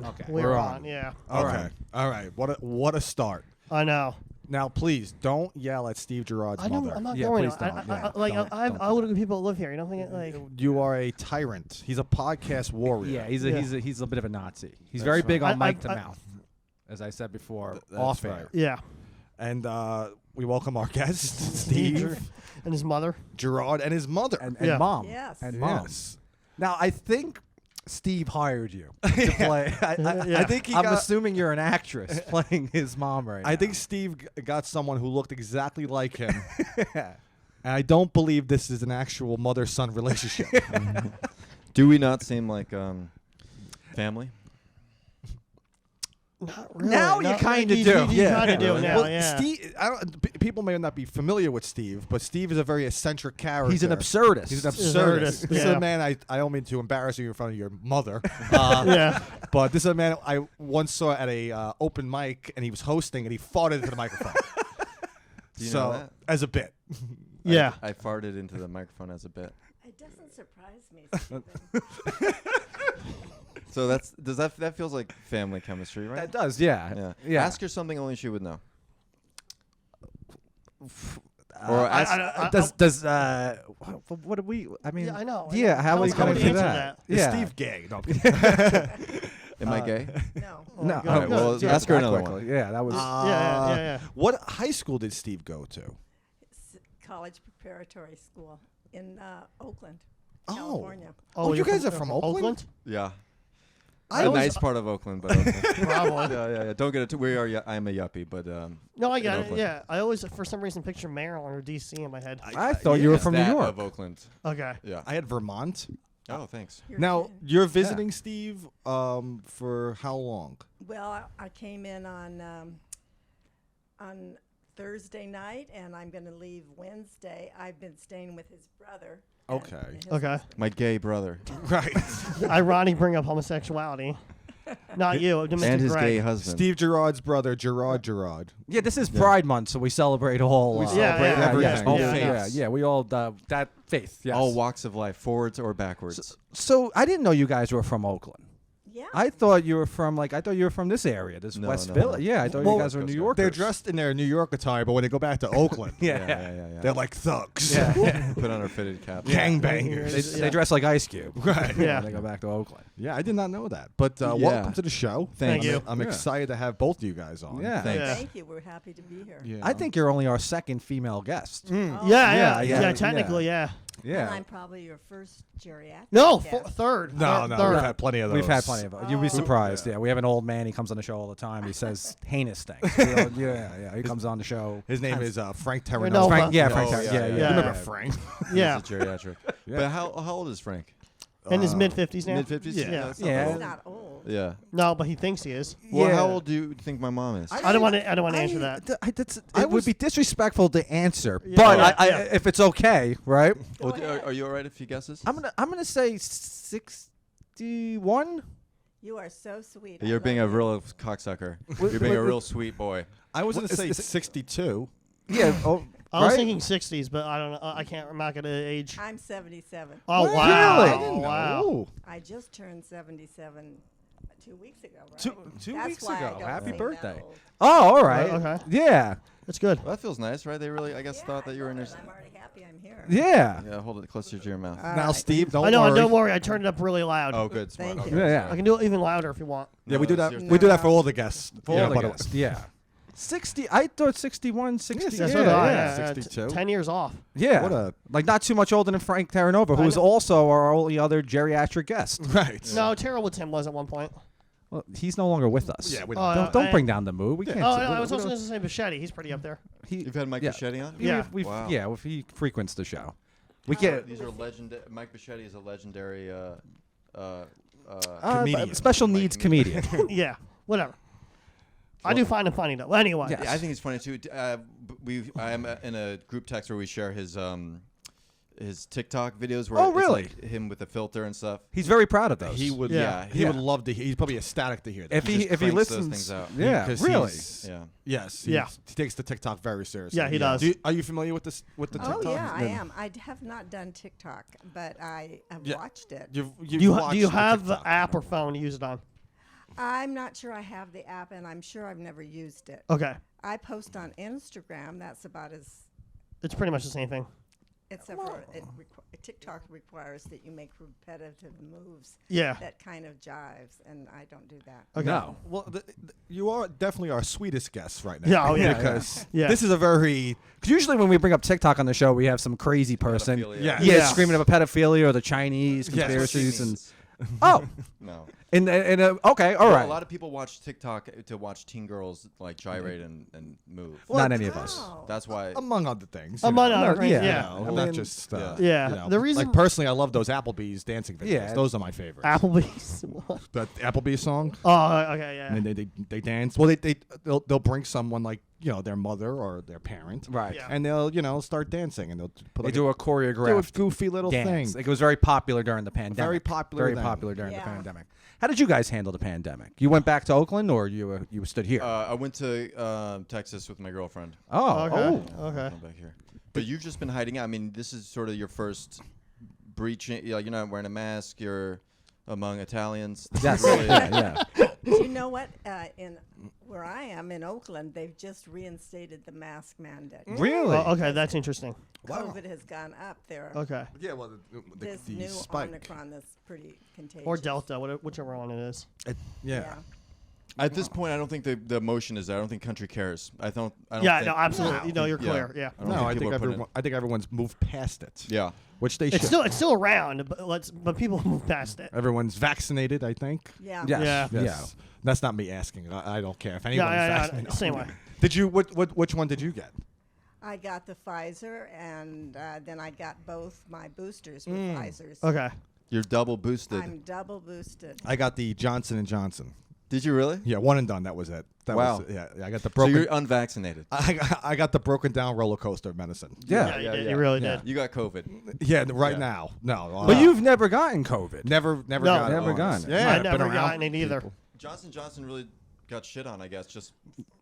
on. Okay. We're on. Yeah. All right. What a start. I know. Now, please don't yell at Steve Girard's mother. I'm not Yeah, going please to. don't. I have older people that live here. You don't think You are a tyrant. He's a podcast warrior. Yeah, he's a bit of a Nazi. He's That's very right. big on I- mic to mouth, as I said before, That's off right. air. Yeah. And we welcome our guest, Steve And his mother. Girard, and his mother. And Yeah. mom. Yes. And mom. Yes. Now, I think Steve hired you to play. I think I'm assuming you're an actress playing his mom right now. I think Steve got someone who looked exactly like him. And I don't believe this is an actual mother-son relationship. Do we not seem like family? Not really. Now you kinda do. You Yeah. kind of do Really? now, Well, yeah. Steve, people may not be familiar with Steve, but Steve is a very eccentric character. he's an absurdist. He's an Absurdist, absurdist. This is yeah. a man I don't mean to embarrass you in front of your mother. Yeah. But this is a man I once saw at a open mic, and he was hosting, and he farted into the microphone. Do you so know that? as a bit. Yeah. I farted into the microphone as a bit. It doesn't surprise me, Stephen. So that feels like family chemistry, right? That does, yeah. Yeah. Ask her something only she would know. Or ask. What do we? I mean, Yeah, I know. Yeah, how are you How going would to you do answer that? Is Yeah. Steve gay? No, I'm kidding. Am I gay? No. No. Go, All right, go. well, Yeah. ask her that another quickly. one. Yeah, that was. Yeah. What high school did Steve go to? College preparatory school in Oakland, Oh. California. Oh, you guys are from Oakland? Yeah. I A was- nice part of Oakland, but okay. Probably. yeah. Don't get it. We are. I am a yuppie, but No, I in got it. Oakland. Yeah. I always, for some reason, picture Maryland or D.C. in my head. I thought you were It's from New that York. of Oakland. Okay. Yeah. I had Vermont. Oh, thanks. You're Now kidding. you're visiting Steve for how long? Well, I came in on Thursday night, and I'm going to leave Wednesday. I've been staying with his brother. and Okay. his Okay. My gay brother Right. Ironic, bring up homosexuality. Not you, Mr. and his Greg. gay husband. Steve Girard's brother, Girard. Yeah, this is Pride Month, so we celebrate all. We celebrate everything. all Yeah, faiths. Yeah, we all that faith. Yes. All walks of life, forwards or backwards. So I didn't know you guys were from Oakland. Yeah. I thought you were from this area, this No, West no, Village. no. Yeah, I thought Well, you guys were Coast New Guard. Yorkers. They're dressed in their New York attire, but when they go back to Oakland, Yeah. they're like thugs. Yeah. Put on our fitted caps. Gangbangers. They dress like Ice Cube. Right. Yeah. When they go back to Oakland. Yeah, I did not know that. But Yeah. welcome to the show. Thank you. I'm Yeah. excited to have both of you guys on. Yeah. Thanks. Yeah. Thank you. We're happy to be here. Yeah. I think you're only our second female guest. Oh, Yeah, technically, yeah. And I'm probably your first geriatric. No, guest. third. No, Third. we've had plenty of those. We've had plenty of them. You'd be Oh. surprised. Yeah. Yeah, we have an old man. He comes on the show all the time. He says heinous things. Yeah. He comes on the show. His name is Frank No, Terranova. Frank, yeah, Oh, Frank. yeah, Terry, yeah, yeah. You yeah. remember Frank? Yeah. He's a geriatric. Yeah. But how old is Frank? In his mid-50s now. Mid-50s? Yeah. That's not Yeah. He's old. not old. Yeah. No, but he thinks he is. Well, Yeah. how old do you think my mom is? I don't want to answer that. It would be disrespectful to answer, Yeah. but Yeah. I, if it's okay, right? Go Well, ahead. are you all right if he guesses? I'm gonna say 61. You are so sweet. I You're love being a you. real cocksucker. You're being a real sweet boy. I was going to What, say is it- 62. Yeah. Oh, I was right? thinking 60s, but I don't know. I can't. I'm not gonna age. I'm 77. Oh Really? wow! I Oh, wow! Ooh. I just turned 77 2 weeks ago, right? Two That's weeks why I ago. don't Happy seem that birthday. old. Oh, all right. Okay. Yeah. That's good. Well, that feels nice, right? They really, I guess, Yeah, thought that you were in know your. it. I'm already happy I'm here. Yeah. Yeah, hold it closer to your mouth. All Now, right. Steve, don't I know. worry. Don't worry. I turned it up really loud. Oh, good. Smart. Thank Okay. you. Yeah, I can do it even louder if you want. Yeah, we do that. that's your We do thing. that for all the guests. For Yeah, all the by the guests. way. Yeah. 60. I thought 61, 60. That's yeah, what I. yeah. 62. 10 years off. Yeah. What a- like not too much older than Frank Terranova, who I is know. also our only other geriatric guest. Right. No, Terrell with Tim was at one point. Well, he's no longer with us. Yeah, we Oh, Don't bring down the mood. We can't. Oh, we- no, I was we also don't- going to say Bichetti. He's pretty up there. You've had Mike Yeah. Bichetti on? Yeah. Wow. Yeah, if he frequents the show. We can't. These are legendary. Mike Bichetti is a legendary Comedian. Special needs comedian. Yeah, whatever. I do find him funny though. Anyway. Yeah. Yeah, I think he's funny too. I'm in a group text where we share his TikTok videos where Oh, it's really? like him with a filter and stuff. He's very proud of those. He would. Yeah. He Yeah. would love to hear. He's probably ecstatic to hear that. if he just cranks those listens. things out. Yeah, Because really. he's- Yeah. Yes. Yeah. He takes the TikTok very seriously. Yeah, he does. Are you familiar with this? With the Oh, TikTok? yeah, I am. I have not done TikTok, but I have Yeah. watched it. You've Do you watched do you the have the TikTok. app or phone to use it on? I'm not sure I have the app, and I'm sure I've never used it. Okay. I post on Instagram. That's about as, It's pretty much the same thing. except for TikTok requires that you make repetitive moves. Yeah. That kind of jives, and I don't do that. Okay. No. Well, you are definitely our sweetest guest right now. Yeah, oh, yeah, Because yeah. this is a very. Because usually when we bring up TikTok on the show, we have some crazy person, Pedophilia. Yeah. yeah, Yeah. screaming about pedophilia or the Chinese Yes. conspiracies and Means. oh, No. and okay, all Well, right. A lot of people watch TikTok to watch teen girls like gyrate and move. Not any of us. Oh. That's why. Among other things. Among you know. other things, yeah. yeah. You know, I not mean, just. yeah. Yeah, you know, the reason- like personally, I love those Applebee's dancing videos. Yeah. Those are my favorites. Applebee's. The Applebee's song. Oh, okay, yeah. And they dance. Well, they'll bring someone like their mother or their parent, Right. Yeah. and they'll start dancing and they'll put They like do a do a choreographed goofy little dance. thing. Like, it was very popular during the pandemic. Very popular Very then. popular during the Yeah. pandemic. How did you guys handle the pandemic? You went back to Oakland, or you stood here? I went to Texas with my girlfriend. Okay. Okay. I'm back here. But you've just been hiding out. I mean, this is sort of your first breaching. You're not wearing a mask. You're among Italians. This is Yes. really- yeah. Do you know what? In where I am in Oakland, they've just reinstated the mask mandate. Really? Oh, okay, that's interesting. COVID has gone up there. Okay. Yeah, well, This the new spike. Omicron that's pretty contagious. Or Delta, whichever one it is. Yeah. At this point, I don't think the emotion is there. I don't think country cares. I don't. Yeah, think, no, absolutely. You know, you're Yeah. clear. Yeah. I don't No, I people think are putting I think everyone's moved past it. Yeah. Which they It's should. still around, but people move past it. Everyone's vaccinated, I think. Yeah. Yes. Yeah. Yes. That's not me asking. I don't care if anyone's Yeah, vaccinated. same way. Did you? Which one did you get? I got the Pfizer, and then I got both my boosters with Pfizer's. Okay. You're double boosted. I'm double boosted. I got the Johnson and Johnson. Did you really? Yeah, one and done. That was it. That Wow. Was, yeah, I got the So broken. you're unvaccinated. I got the broken down roller coaster of medicine. Yeah. You did. You really Yeah. did. You got COVID. Yeah, right Yeah. now. No. But you've never gotten COVID. never No. got it. Never gotten it. Yeah, I been never around gotten it either. people. Johnson really got shit on, I guess. Just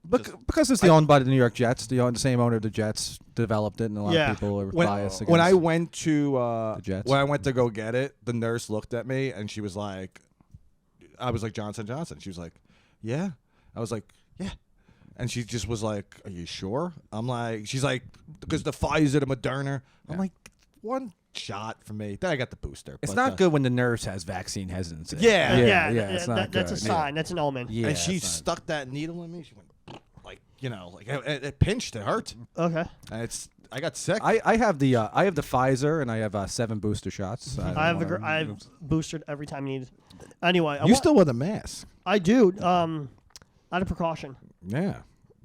Because it's owned by the New York Jets. The same owner of the Jets developed it, and a lot Yeah. of people are When, biased against when I went to the Jets. when I went to go get it, the nurse looked at me and she was like, I was like Johnson Johnson. She was like, yeah. I was like, yeah. And she just was like, are you sure? I'm like, she's like, because the Pfizer, the Moderna. I'm like, one shot for me. Then I got the booster. It's but, not good when the nurse has vaccine hesitancy. Yeah. It's not that's a good. sign. That's an omen. Yeah, and she it's not- stuck that needle in me. She went like, it pinched. It hurt. Okay. And I got sick. I have the Pfizer, and I have 7 booster shots. I've boosted every time needed. Anyway, you still wear the mask. I do. Out of precaution. Yeah.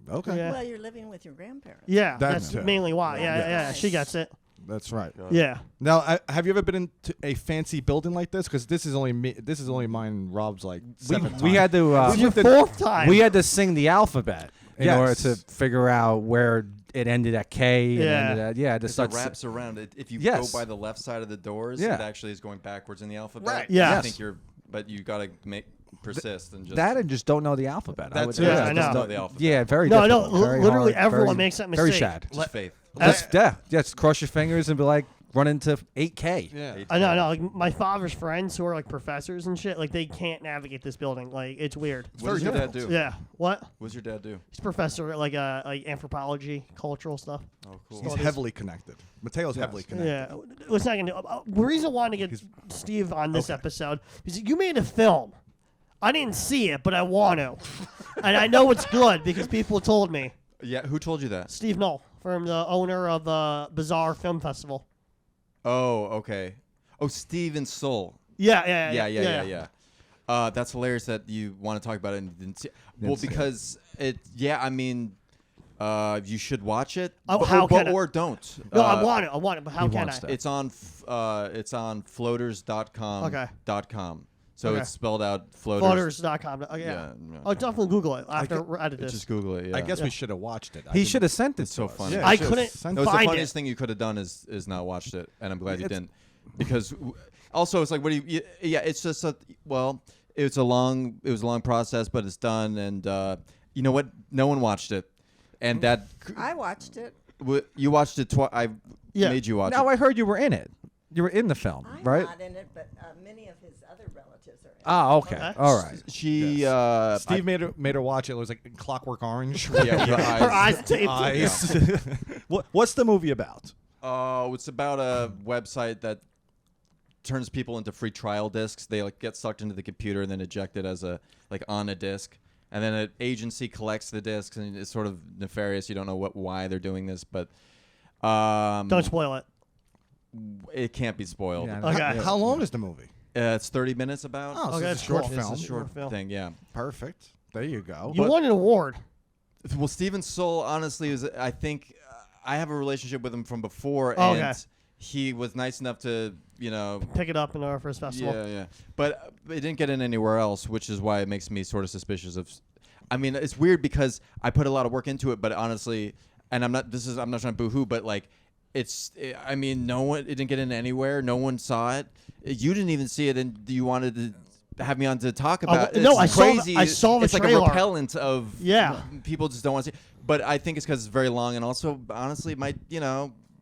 Okay. Yeah. Well, you're living with your grandparents. Yeah, That's that's it. mainly why. Yeah, Yeah. yeah, she gets it. That's right. Yeah. Now, have you ever been into a fancy building like this? Because this is only me. This is only mine. And Rob's like seventh we time. had to This is your fourth time. we had to sing the alphabet in Yes. order to figure out where it ended at K. And Yeah. ended at, to it start wraps around it. If you Yes. go by the left side of the doors, Yeah. it actually is going backwards in the alphabet. Right. Yes. I think but you got to persist and just that and just don't know the alphabet. I That's would it. say Yeah, I just know. don't- the alphabet. Yeah, very No, difficult. no, very literally hard, everyone very- makes that Very mistake. sad. just faith. Just cross your fingers and be like, run into 8K. Yeah. I know. Like my father's friends who are like professors and shit, like they can't navigate this building. Like it's weird. What does your dad do? Yeah. What? What does your dad do? He's a professor at like anthropology, cultural stuff. Oh, cool. He's heavily connected. Mateo's heavily connected. Yeah. What's not gonna do? The reason I wanted to get Steve on this episode is you made a film. I didn't see it, but I want to, and I know it's good because people told me. Yeah, who told you that? Steve Knoll, from the owner of Bizarre Film Festival. Oh, okay. Oh, Steven Soul. Yeah. That's hilarious that you want to talk about it and didn't see. Well, see it. because I mean, you should watch it. Oh, how can I? or don't. No, I want it, but how he can I? wants to. It's on floaters.com. Okay. .com. So Okay. it's spelled out floaters. Floaters.com. Oh, yeah. Yeah, I'll definitely Google it after we're out of this. Just Google it. Yeah. I guess we should have watched it. He should have sent it It's to so us. funny. Yeah, I should've couldn't sent That was the find funniest it. thing you could have done is not watched it, and I'm glad you didn't. Because also it's like, what do you? Yeah, it's just it was a long process, but it's done, and you know what? No one watched it, and that I watched it. you watched it twice. I made you watch Now it. I heard you were in it. You were in the film, I'm right? not in it, but many of his other relatives relatives are in. Oh, okay. Okay. All right. She Steve made her watch it. It was like Clockwork Orange. yeah, her Her eyes. eyes taped. Eyes. What's the movie about? Oh, it's about a website that turns people into free trial discs. They like get sucked into the computer and then ejected as a on a disc. And then an agency collects the discs, and it's sort of nefarious. You don't know why they're doing this, but Don't spoil it. it can't be spoiled. Yeah. Okay. How long is the movie? It's 30 minutes about. Oh, so Okay, it's that's a short cool. film. It's a short Film. thing, yeah. Perfect. There you go. You won an award. Well, Steven Soule, honestly, is I think I have a relationship with him from before, Oh, and okay. he was nice enough to, Pick it up in our first festival. yeah. But it didn't get in anywhere else, which is why it makes me sort of suspicious of. I mean, it's weird because I put a lot of work into it, but honestly, and I'm not trying to boo-hoo, but like, I mean, it didn't get in anywhere. No one saw it. You didn't even see it, and you wanted to have me on to talk about it. no, It's I crazy. saw the It's like trailer. a repellent of Yeah. people just don't want to see. But I think it's because it's very long, and also honestly, it might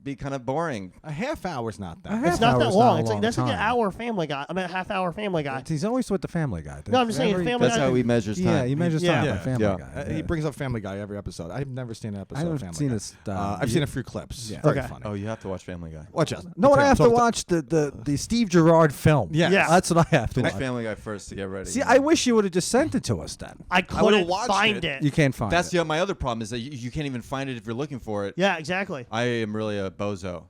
be kind of boring. A half hour's not that. A bad. half It's not hour that is not long. a It's like long that's like an time. hour Family Guy. I mean, a half-hour Family Guy. He's always with the Family Guy. No, I'm just saying, Family That's Guy. how he measures time. Yeah, he measures Yeah. time Yeah. by Family Yeah. Guy. He brings up Family Guy every episode. I've never seen an episode I of haven't Family seen Guy. this. I've seen a few clips. Yeah. Very Okay. funny. Oh, you have to watch Family Guy. Watch out. No, I have to Talk watch the Steve Girard film. Yes. Yeah. That's what I have to Watch watch. Family Guy first to get ready. See, I wish you would have just sent it to us then. I would've couldn't watched find it. it. You can't find That's it. my other problem is that you can't even find it if you're looking for it. Yeah, exactly. I am really a bozo.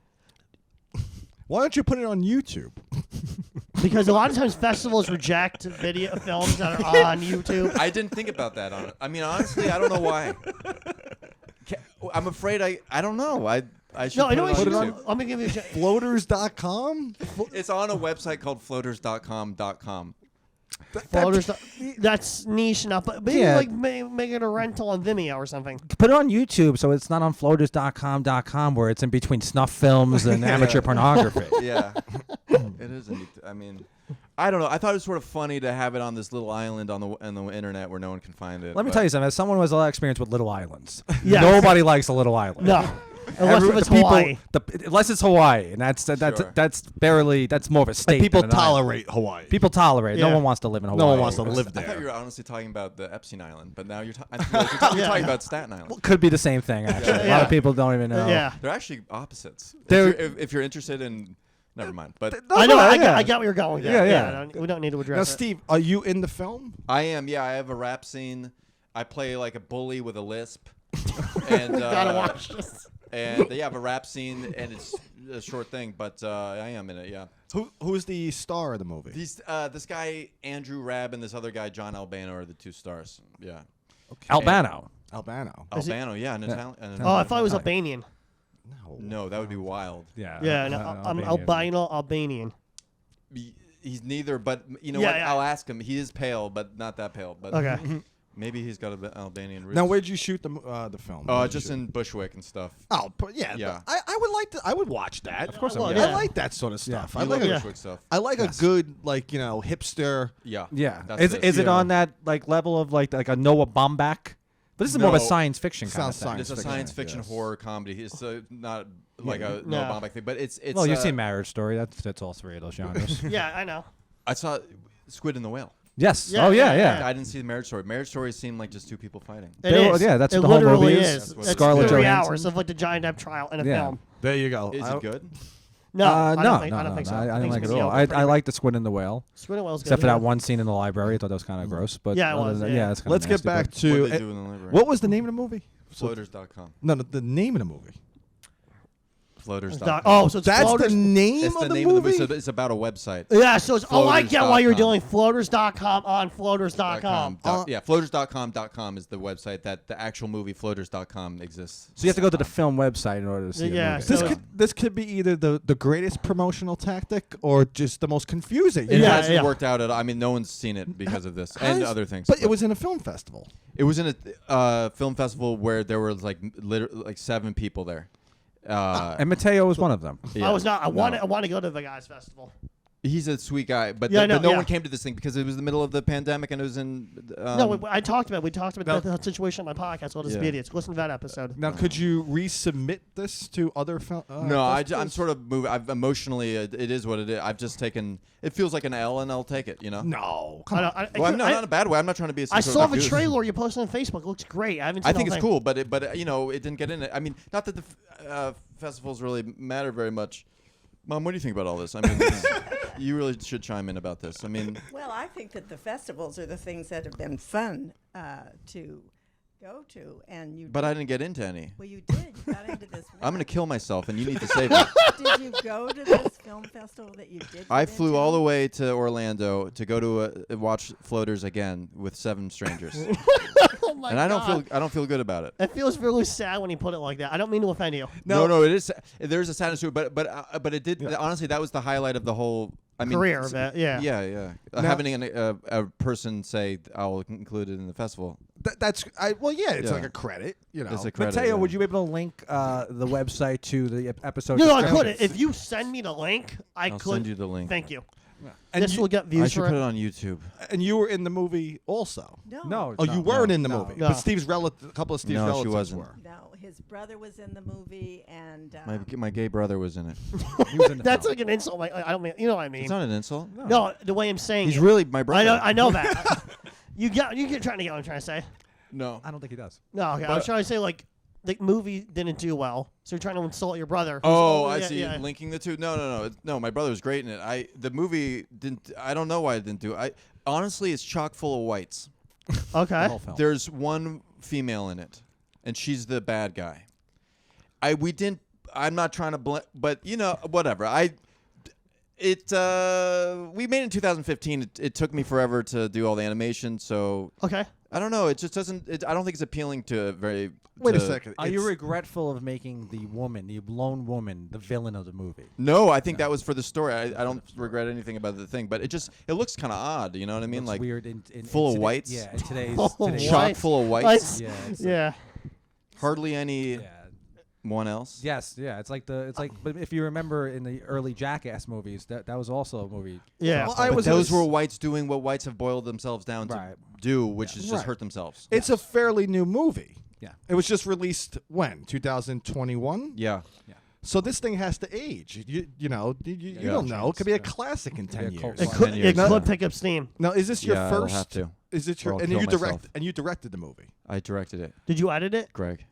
Why don't you put it on YouTube? Because a lot of times festivals reject video films that are on YouTube. I didn't think about that. I mean, honestly, I don't know why. I'm afraid I don't know. I should No, I know. put it on I'm YouTube. gonna give you. Floaters.com? It's on a website called floaters.com.com. Floaters. That's niche enough, but maybe Yeah. like make it a rental on Vimeo or something. Put it on YouTube so it's not on floaters.com.com where it's in between snuff films and amateur pornography. Yeah, it is. I mean, I don't know. I thought it was sort of funny to have it on this little island on the internet where no one can find it. Let me but- tell you something. As someone who has a lot of experience with little islands, Yes. nobody likes a little island. No, unless if it's the people- Hawaii. unless it's Hawaii, and that's more of a state. People than an island. tolerate Hawaii. People tolerate. Yeah. No one wants to live in Hawaii. No one wants to It's- live I thought there. you were honestly talking about the Epstein Island, but now you're talking about Staten Island. Could be the same thing. Actually, a lot Yeah. of people don't even know. Yeah, They're actually opposites. They're- If you're interested in, never mind. But I know. I yeah. got where you're going. There. Yeah. We don't need to address Now, it. Steve, are you in the film? I am. Yeah, I have a rap scene. I play like a bully with a lisp. And Gotta watch this. And yeah, I have a rap scene, and it's a short thing, but I am in it. Yeah. Who's the star of the movie? This guy Andrew Rabb and this other guy John Albano are the two stars. Yeah. Albano. Albano. Is it- Albano, yeah, an Italian. Oh, I thought it was Albanian. No. No, that would be wild. Yeah. Yeah, no, I'm Albanian. He's neither, but you know Yeah, what? yeah. I'll ask him. He is pale, but not that pale. But Okay. maybe he's got Albanian roots. Now, where'd you shoot the film? Where'd you just shoot? in Bushwick and stuff. Oh, but yeah. Yeah. I would like to. I would watch that. Of course I would. I Yeah. like that sort of stuff. I I like. love A, Bushwick stuff. I like a good hipster. Yeah. Yeah. That's Is it Yeah. on that like level of like a Noah Baumbach? But this is more of a No. science fiction kind of Sounds thing. science It's a fiction, science fiction yes. horror comedy. It's not like a No. no Baumbach thing, but it's. Well, you've seen Marriage Story. That's all three of those genres. Yeah, I know. I saw Squid and the Whale. Yes. Yeah, Oh yeah, yeah, yeah. I didn't see the Marriage Story. Marriage Story seemed like just two people fighting. It They were- is. yeah, that's it what the whole literally movie is. is. That's what It's Scarlett 3 Johansson. hours of like the giant death trial in a Yeah. film. There you go. Is it good? No, I no, don't think, no, I don't think so. I didn't think like it it's at all. mediocre, I pretty like the Squid and the Whale, Squid and Whale's good. except for yeah. that one scene in the library. I thought that was kind of gross. But Yeah, it other was, than- yeah. it's kinda Let's get nasty, back but- to What they do in the library. what was the name of the movie? Floaters.com. No, the name of the movie. Floaters.com. Oh, so it's That's floaters. the name It's of the the name movie. of the movie. So it's about a website. Yeah, so it's, I get why you're Floaters.com. doing floaters.com on floaters.com. Yeah, floaters.com.com is the website that the actual movie floaters.com exists. So you have to go to the film website in order to see Yeah, the movie. so- This could be either the greatest promotional tactic or just the most confusing. It Yeah, hasn't yeah. worked out at all. I mean, no one's seen it because of this and other things. But it was in a film festival. It was in a film festival where there were like 7 people there. And Mateo was one of them. Yeah. I was not. I No. want to go to the guys festival. He's a sweet guy, but, Yeah, I know, but no yeah. one came to this thing because it was the middle of the pandemic and it was in. No, we talked about the situation on my podcast. All this Yeah. idiots. Listen to that episode. Now, could you resubmit this to other films? No, I'm sort of moving. I've emotionally, it is what it is. I've just taken. It feels like an L, and I'll take it. You know. No, come on. Well, I'm not in a bad way. I'm not trying to be. I saw the trailer you posted on Facebook. It looks great. I haven't. Seen I think the it's whole cool, but you know, it didn't get in it. I mean, not that the festivals really matter very much. Mom, what do you think about all this? I mean, you really should chime in about this. I mean, Well, I think that the festivals are the things that have been fun to go to, and you. but I didn't get into any. Well, you did. You got into this. I'm gonna one. kill myself, and you need to save me. Did you go to this film festival that you did? I get flew into? all the way to Orlando to go to watch Floaters again with 7 strangers, Oh my and I God. don't feel good about it. It feels really sad when you put it like that. I don't mean to offend you. No, it is. There's a sadness to it, but it did. Honestly, that was the highlight of the whole. I mean, Career of it, yeah. yeah. Having a person say, "I'll include it in the festival." That's well, yeah, it's Yeah. like a credit, you know. It's a credit. Mateo, yeah. would you be able to link the website to the episode? No, I description? couldn't. If you send me the link, I I'll could. send you the link. Thank you. And This you, will get I views should for put it. it on YouTube. and you were in the movie also. No. Oh, you weren't in the no. movie, No. but Steve's a couple of Steve's No, she relatives wasn't. were. No, his brother was in the movie, and My gay brother was in it. He was in the That's film. like an insult. Like, I don't mean. You know what I mean? It's not an insult. No, the way I'm saying He's it. really my brother. I know that. you get trying to get what I'm trying to say. No. I don't think he does. No, okay. I was trying to say like the movie didn't do well, so you're trying to insult your brother. who's Oh, older. I Yeah, see. yeah. Linking the two. No. My brother was great in it. The movie didn't. I don't know why it didn't do. Honestly, it's chock full of whites. Okay. The whole film. There's one female in it, and she's the bad guy. I'm not trying to but you know, whatever. We made it in 2015. It took me forever to do all the animation, so Okay. I don't know. It just doesn't. I don't think it's appealing to very. Wait a to- second. Are you it's- regretful of making the lone woman, the villain of the movie? No, I think that was for the story. I don't regret anything about the thing, but it looks kind of odd. You know what I mean? Looks Like weird full of today- whites? Yeah, in today's, Full of today's whites. chock full of whites. Lights. Yeah, it's Yeah. Hardly any yeah. one else. Yes, yeah. It's like but if you remember in the early Jackass movies, that was also a movie. Yeah. Well, But was those in a were s- whites doing what whites have boiled themselves down to Right. do, which is just Right. hurt themselves. It's a fairly new movie. Yeah. It was just released when 2021. Yeah. So this thing has to age. You know you Yeah. don't know. It could be a Yeah. classic in Could be 10 a cult years. It Well, could, 10 it years, could yeah. pick up steam. Now, is this your Yeah, it'll first? have to. Is it Or your? I'll And kill you myself. directed the movie. I directed it, Did you edit it? Greg.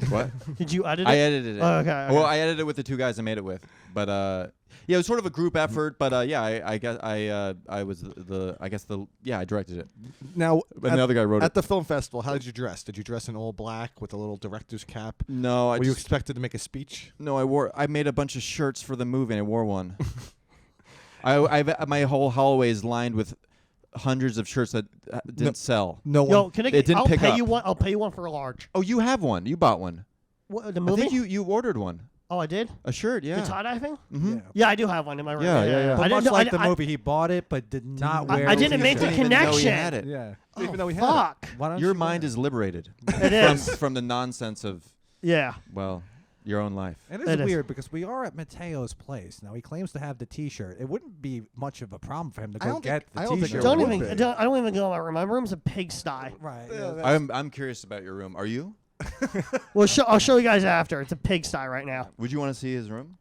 What? Did you edit it? I edited it. Oh, okay. Well, I edited it with the 2 guys I made it with, but yeah, it was sort of a group effort. But yeah, I guess I was I directed it. Now, And the other guy wrote at it. the film festival. How did you dress? Did you dress in all black with a little director's cap? No, Were you expected to make a speech? I made a bunch of shirts for the movie and I wore one. My whole hallway is lined with hundreds of shirts that didn't sell. No Yo, one. can I? It didn't I'll pick pay up. you one. I'll pay you one for a large. Oh, you have one. You bought one. What, the I movie? think you ordered one. Oh, I did. A shirt, yeah. The tie-dye thing? Mm-hmm. Yeah. Yeah, I do have one in my room. Yeah, yeah. But I much didn't, like I, the I, movie, he bought it but did not wear. I the didn't make the t-shirt. Didn't even know he connection. had it. Yeah. Didn't even know Oh, he had it. fuck. Why don't Your you mind wear is liberated It is. from the nonsense of Yeah. your own life. It is It is. weird because we are at Mateo's place. Now he claims to have the T-shirt. It wouldn't be much of a problem for him to I go don't get think- the I don't think T-shirt. it Don't would even. be. I don't even go in my room. My room's a pigsty. Right. Yeah, yeah. I'm curious about your room. Are you? Well, I'll show you guys after. It's a pigsty right now. Would you want to see his room?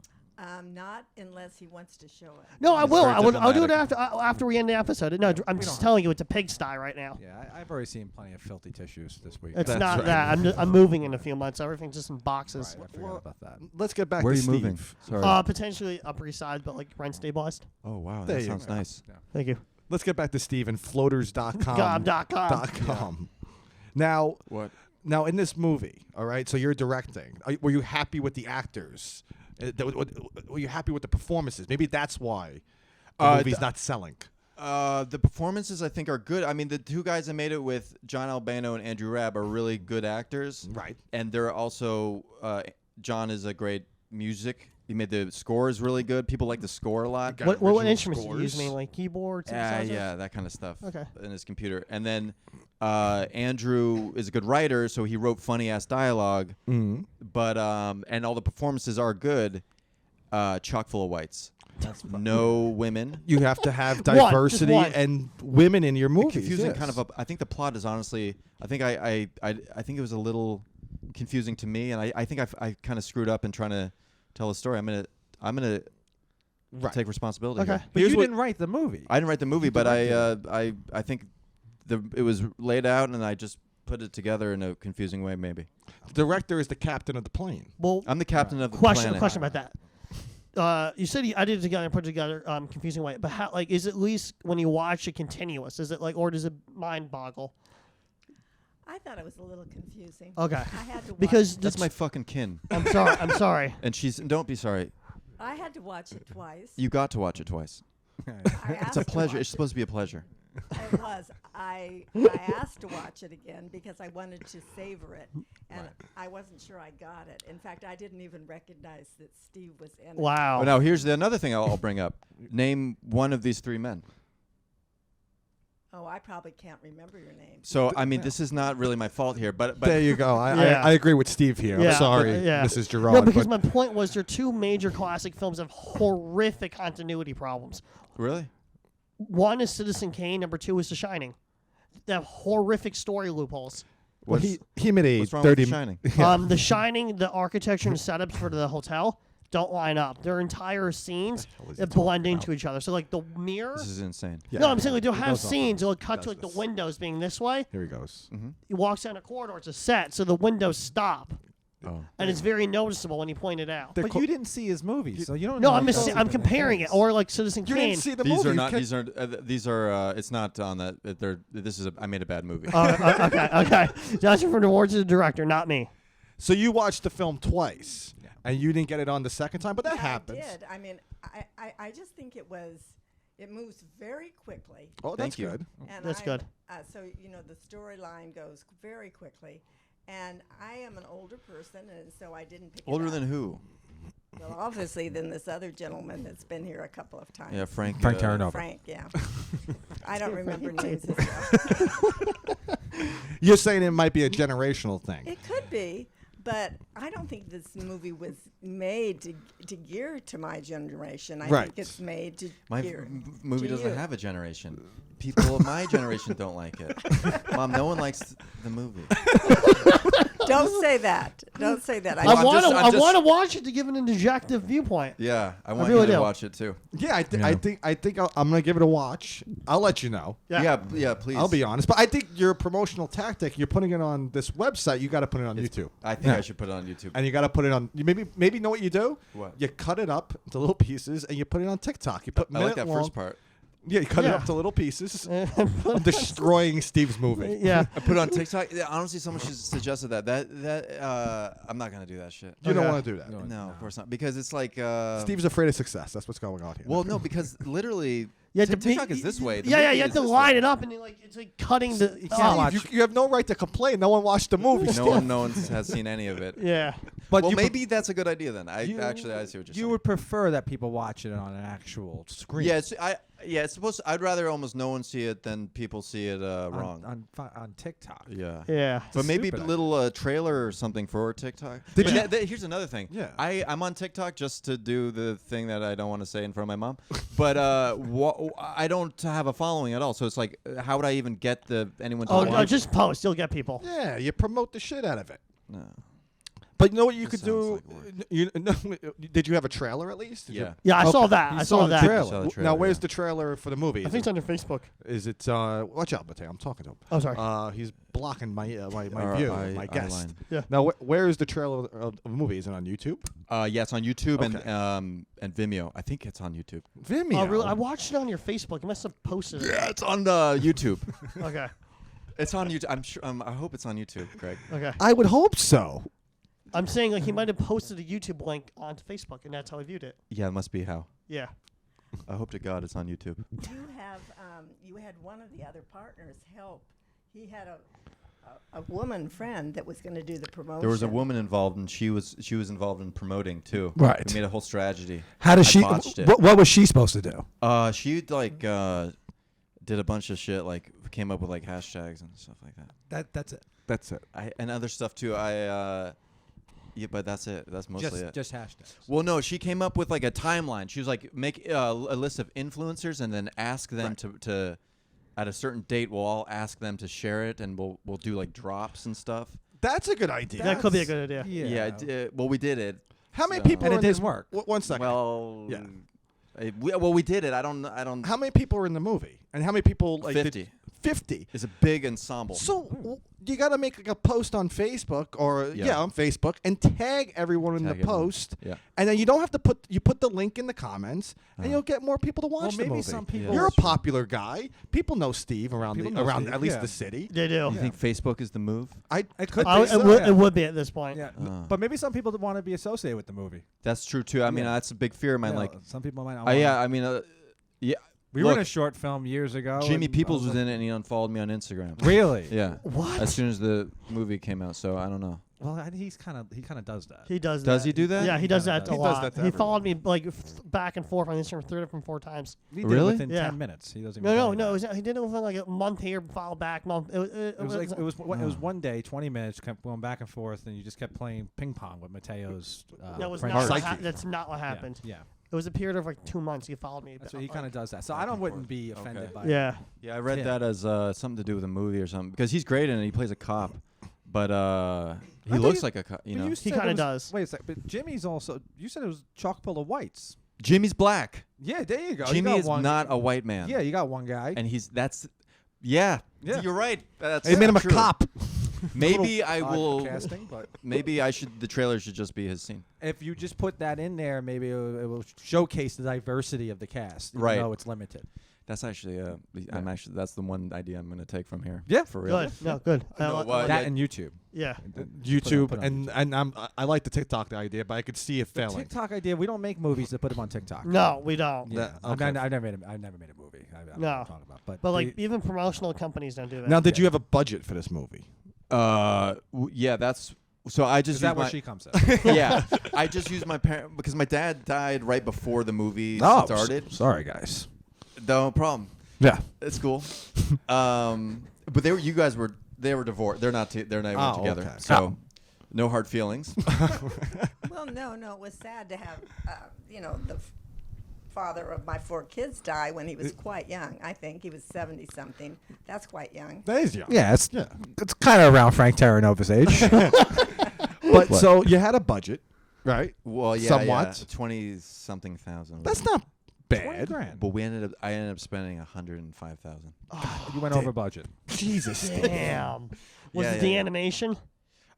not unless he wants to show it. No, I It's will. very I'll do it diplomatic. after we end the episode. No, I'm just telling you, it's a pigsty right now. Yeah, I've already seen plenty of filthy tissues this week. It's That's not right. that. I'm moving in a few months. So everything's just in boxes. Right, I forgot about that. Let's get back Where are to you Steve. moving? Sorry. Potentially Upper East Side, but like rent stabilized. Oh wow, There that you sounds go. nice. Thank you. Let's get back to Steve and floaters.com. .com. Now, What? now in this movie, all right. So you're directing. Were you happy with the actors? Were you happy with the performances? Maybe that's why the movie's not selling. The performances I think are good. I mean, the 2 guys I made it with, John Albano and Andrew Rabb, are really good actors. Right. And they're also John is a great music. He made the score is really good. People like the score a lot. Got What original instruments do you use? scores. Mainly keyboards. Yeah, that kind of stuff. Okay. In his computer, and then Andrew is a good writer, so he wrote funny ass dialogue. Mhm. But and all the performances are good. Chock full of whites. no women. You have to have Just diversity one. and women in your movies. Confusing yes. kind of. I think the plot is honestly. I think I think it was a little confusing to me, and I think I kind of screwed up in trying to tell a story. I'm gonna Right. take responsibility. Okay. Here. But Here's you what- didn't write the movie. I didn't write the movie, but I think it was laid out, and I just put it together in a confusing way. Maybe The director is the captain of the plane. Well, I'm the captain of the question planet. about that. You said I did it together and put it together confusing way, but how like is it at least when you watch it continuous? Is it like or does it mind boggle? I thought it was a little confusing. Okay, I had to watch because That's my fucking kin, I'm sorry. I'm sorry. and don't be sorry. I had to watch it twice. You got to watch it twice. I It's asked a to pleasure. watch It's supposed to be a pleasure. It was. I asked to watch it again because I wanted to savor it, and I wasn't sure I got it. In fact, I didn't even recognize that Steve was in it. Wow. But now here's another thing I'll bring up. Name one of these three men. Oh, I probably can't remember your name. So I mean, this is not really my fault here, but There you go. Yeah. I agree with Steve here. Yeah. I'm sorry, Yeah. Mrs. Girard. No, because but my point was there are two major classic films that have horrific continuity problems. really. One is Citizen Kane. Number two is The Shining. They have horrific story loopholes. well, What's, he made a what's wrong 30 with The Shining? The Shining, the architecture and setups for the hotel don't line up. Their entire scenes is he that talking blend about? into each other. So like the mirror. This is insane. Yeah. No, I'm saying like they'll It have goes on. scenes. They'll cut Does to like the this. windows being this way. Here he goes. He walks down a corridor. It's a set, so the windows stop, Oh. and it's very noticeable when you point it out. They're But you didn't see his movie, so you don't No, know. I'm if just those I'm are comparing it, things. or like Citizen You Kane. didn't see the These movie. are You not. can't- These are. It's not on that. This is. I made a bad movie. Okay. Joshua from the awards is the director, not me. So you watched the film twice, and you didn't get it on the second time, but that Yeah, happens. I did. I mean, I just think it moves very quickly. Oh, Thank that's you. good. And That's good. So, the storyline goes very quickly. And I am an older person, and so I didn't pick Older it up. than who? Well, obviously, than this other gentleman that's been here a couple of times. Yeah, Frank. Terranova. Frank, yeah. I don't remember names as well. You're saying it might be a generational thing. It could be, but I don't think this movie was made to gear to my generation. I Right. think it's made to My gear movie to doesn't you. have a generation. People of my generation don't like it. Mom, no one likes the movie. Don't say that. Don't say that. I I'm want just- to. I'm I just- want to watch it to give an objective viewpoint. Yeah, I want really you to do. watch it too. Yeah, I Yeah. think I'm gonna give it a watch. I'll let you know. Yeah, please. I'll be honest, but I think your promotional tactic, you're putting it on this website. You got to put it on YouTube, I think I should put it on YouTube. and you got to put it on. You maybe know what you do. What? You cut it up into little pieces, and you put it on TikTok. You put I like that minute-long- first part. Yeah, you cut it Yeah. up to little pieces. I'm destroying Steve's movie. Yeah. I put it on TikTok. Yeah, honestly, someone should suggested that. I'm not gonna do that shit. You don't Okay. want to do that. No, of course not. Because it's like Steve's afraid of success. That's what's going on here. Well, no, because literally, You have to be- TikTok is this way. The Yeah, movie you have is to this line way. it up, and it's like cutting the. You can't watch- you have no right to complain. No one watched the movie. No one has seen any of it. Yeah. But Well, you maybe that's a good idea then. I You- see what you're saying. You would prefer that people watch it on an actual screen. Yeah, it's supposed to, I'd rather almost no one see it than people see it wrong. on TikTok. Yeah. Yeah. But maybe a stupid little trailer or something for TikTok. Did But you- here's another thing. Yeah. I'm on TikTok just to do the thing that I don't want to say in front of my mom. But I don't have a following at all. So it's like, how would I even get anyone to Oh watch? no, just post. You'll get people. Yeah, you promote the shit out of it. No. But you know what you This could do? sounds like Did you have a trailer at least? Did you- Yeah. Yeah, I saw Okay. that. You I saw the that. trailer. Saw the Now, trailer, where's yeah. the trailer for the movie? I Is think it's it, on your Facebook. is it watch out, Mateo. I'm talking to him. Oh, sorry. He's blocking my Our view, eye- my eye guest. line. Yeah. Now, where is the trailer of the movie? Is it on YouTube? Yeah, it's on YouTube Okay. and Vimeo. I think it's on YouTube. Vimeo. Oh, really? I watched it on your Facebook. You must have posted it. Yeah, it's on YouTube. Okay. It's on YouTube. I'm sure. I hope it's on YouTube, Greg. Okay. I would hope so. I'm saying like he might have posted a YouTube link onto Facebook, and that's how I viewed it. Yeah, it must be how. Yeah. I hope to God it's on YouTube. You had one of the other partners help. He had a woman friend that was going to do the promotion. There was a woman involved, and she was involved in promoting too. Right. We made a whole strategy. How does I she? botched it. What was she supposed to do? She like did a bunch of shit, like came up with like hashtags and stuff like that. That's it. That's it. And other stuff too. Yeah, but that's it. That's mostly it. Just hashtags. Well, no, she came up with like a timeline. She was like, make a list of influencers and then ask them to at a certain date. We'll all ask them to share it, and we'll do like drops and stuff. That's a good idea. That could be a good idea. Yeah. Well, we did it. How many So- people And are it in didn't this? work. One second. Well, Yeah. we did it. I don't. How many people are in the movie? And how many people? Like 50. 50. It's a big ensemble. So you got to make like a post on Facebook or Yeah. on Facebook and tag everyone in Tag the everyone. post. Yeah. And then you don't have to put the link in the comments, and Uh-huh. you'll get more people to watch Well, the maybe movie. some people. You're a popular guy. People know Steve around People the know around Steve, at least yeah. the city. They do. You think Facebook is the move? I could I- be it, so, would, yeah. it would be at this point. Yeah, Uh. but maybe some people want to be associated with the movie. That's true too. I mean, Yeah. that's a big fear of mine. Yeah, Like, some people might not. yeah. wanna- I mean, yeah. we were in look, a short film years ago. Jimmy and Peoples I was like, in it, and he unfollowed me on Instagram. Really? Yeah. What? As soon as the movie came out, so I don't know. Well, he kind of does that. He does. Does that. he do that? Yeah, he does that He a does lot. that to He everyone. followed me like back and forth on Instagram 3 from 4 times. He did Really? it within Yeah. 10 minutes. He doesn't. No, even no, tell you no. that. He did it within like a month here, follow back month. It was one day, 20 minutes, kept going back and forth, and you just kept playing ping pong with Mateo's. That was friend. not. What Psyche. that's not what Yeah, happened. Yeah, It was a period of like 2 months. He followed me. that's what he kind of does that. So I wouldn't be offended Okay. by. Yeah. Yeah, I read Yeah. that as something to do with a movie or something because he's great in it. He plays a cop, but he thought looks you- like a cop. You But know, you He said it kinda was- does. Wait a sec. But Jimmy's also. You said it was chock full of whites. Jimmy's black. Yeah, there you go. You Jimmy got is one, not a white man. Yeah, you got one guy. and yeah. Yeah. You're right. That's They made him a true. cop. Maybe I Odd for will. casting, but Maybe I should. The trailer should just be his scene. if you just put that in there, maybe it will showcase the diversity of the cast. Right. Even though it's limited. That's actually. That's the one idea I'm going to take from here. Yeah. for real. Good. No, good. No, what? That yeah. and YouTube. Yeah. YouTube put on and I like the TikTok idea, but I could see it The failing. TikTok idea. We don't make movies that put them on TikTok. No, we don't. Yeah. Okay. I've never made a movie. I don't know what No. I'm talking about. But But the- even promotional companies don't do that. Now, did you have a budget for this movie? Yeah. That's. So I just is that used where my, she comes in? yeah, I just used my parent because my dad died right before the movie Oh, started. Sorry, guys. No problem. Yeah. It's cool. But you guys were divorced. They're not even Oh, together. okay. So no hard feelings. Well, no, it was sad to have, the father of my 4 kids die when he was quite young. I think he was 70-something. That's quite young. That is young. Yeah, it's kind of around Frank Terranova's age. But so you had a budget, right? Well, yeah, Somewhat. 20-something thousand. That's not 20 bad. grand. But I ended up spending 105,000. You went over budget. Jesus. Damn. Was Yeah, it the yeah. animation?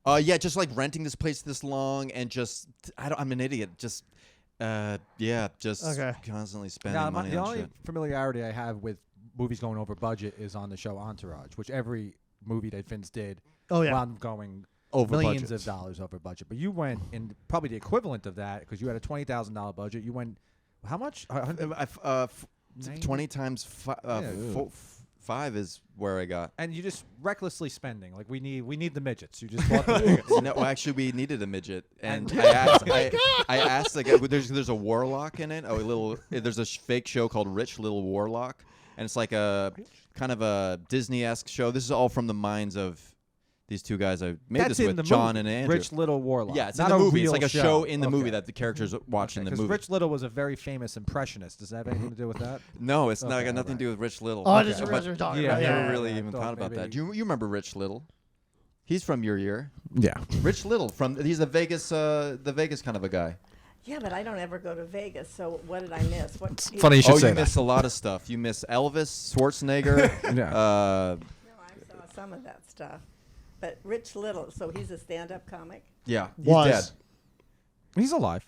Yeah, just like renting this place this long and just I'm an idiot. Just Okay. constantly spending Now, money the on only shit. familiarity I have with movies going over budget is on the show Entourage, which every movie that Vince did Oh yeah. wound up going Over millions budget. of dollars over budget. But you went in probably the equivalent of that because you had a $20,000 budget. You went how much? 20 times Yeah. 5 is where I got. And you just recklessly spending. Like we need the midgets. You just bought the midgets. No, well, actually, we needed a midget, and And- I asked the guy. There's a warlock in it. There's a fake show called Rich Little Warlock, and it's like a kind of a Disney-esque show. This is all from the minds of these two guys. I made That's this in with the John movie. and Andrew. Rich Little Warlock. Yeah, it's not in the a movie. It's real like a show in the movie Okay. that the characters watch in the Because movie. Rich Little was a very famous impressionist. Does that have anything to do with that? No, it's not Okay, got nothing alright. to do with Rich Little. Oh, I just But realized you're talking yeah, about. I Yeah. never yeah, really yeah, I even thought thought about that. maybe- You remember Rich Little? He's from your year. Yeah. Rich Little he's the Vegas kind of a guy. Yeah, but I don't ever go to Vegas, so what did I miss? Funny you should Oh, say you that. miss a lot of stuff. You miss Elvis, Schwarzenegger. Yeah. No, I saw some of that stuff. But Rich Little, so he's a stand-up comic? Yeah, he's Was. dead. He's alive.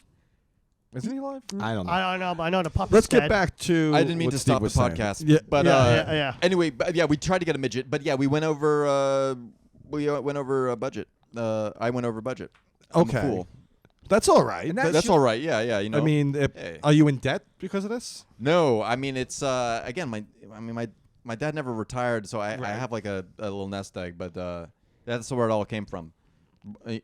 Isn't he alive? I don't know. I don't know, but I know the puppet's Let's get dead. back to. I didn't mean what to Steve stop the was saying. podcast. Yeah. But Yeah. anyway, we tried to get a midget, but yeah, we went over. We went over budget. I went over budget. I'm a Okay. fool. That's all right. And that- That's all right. Yeah. You know. I mean, Hey. are you in debt because of this? No, I mean it's again my dad never retired, so I Right. have like a little nest egg, but that's where it all came from.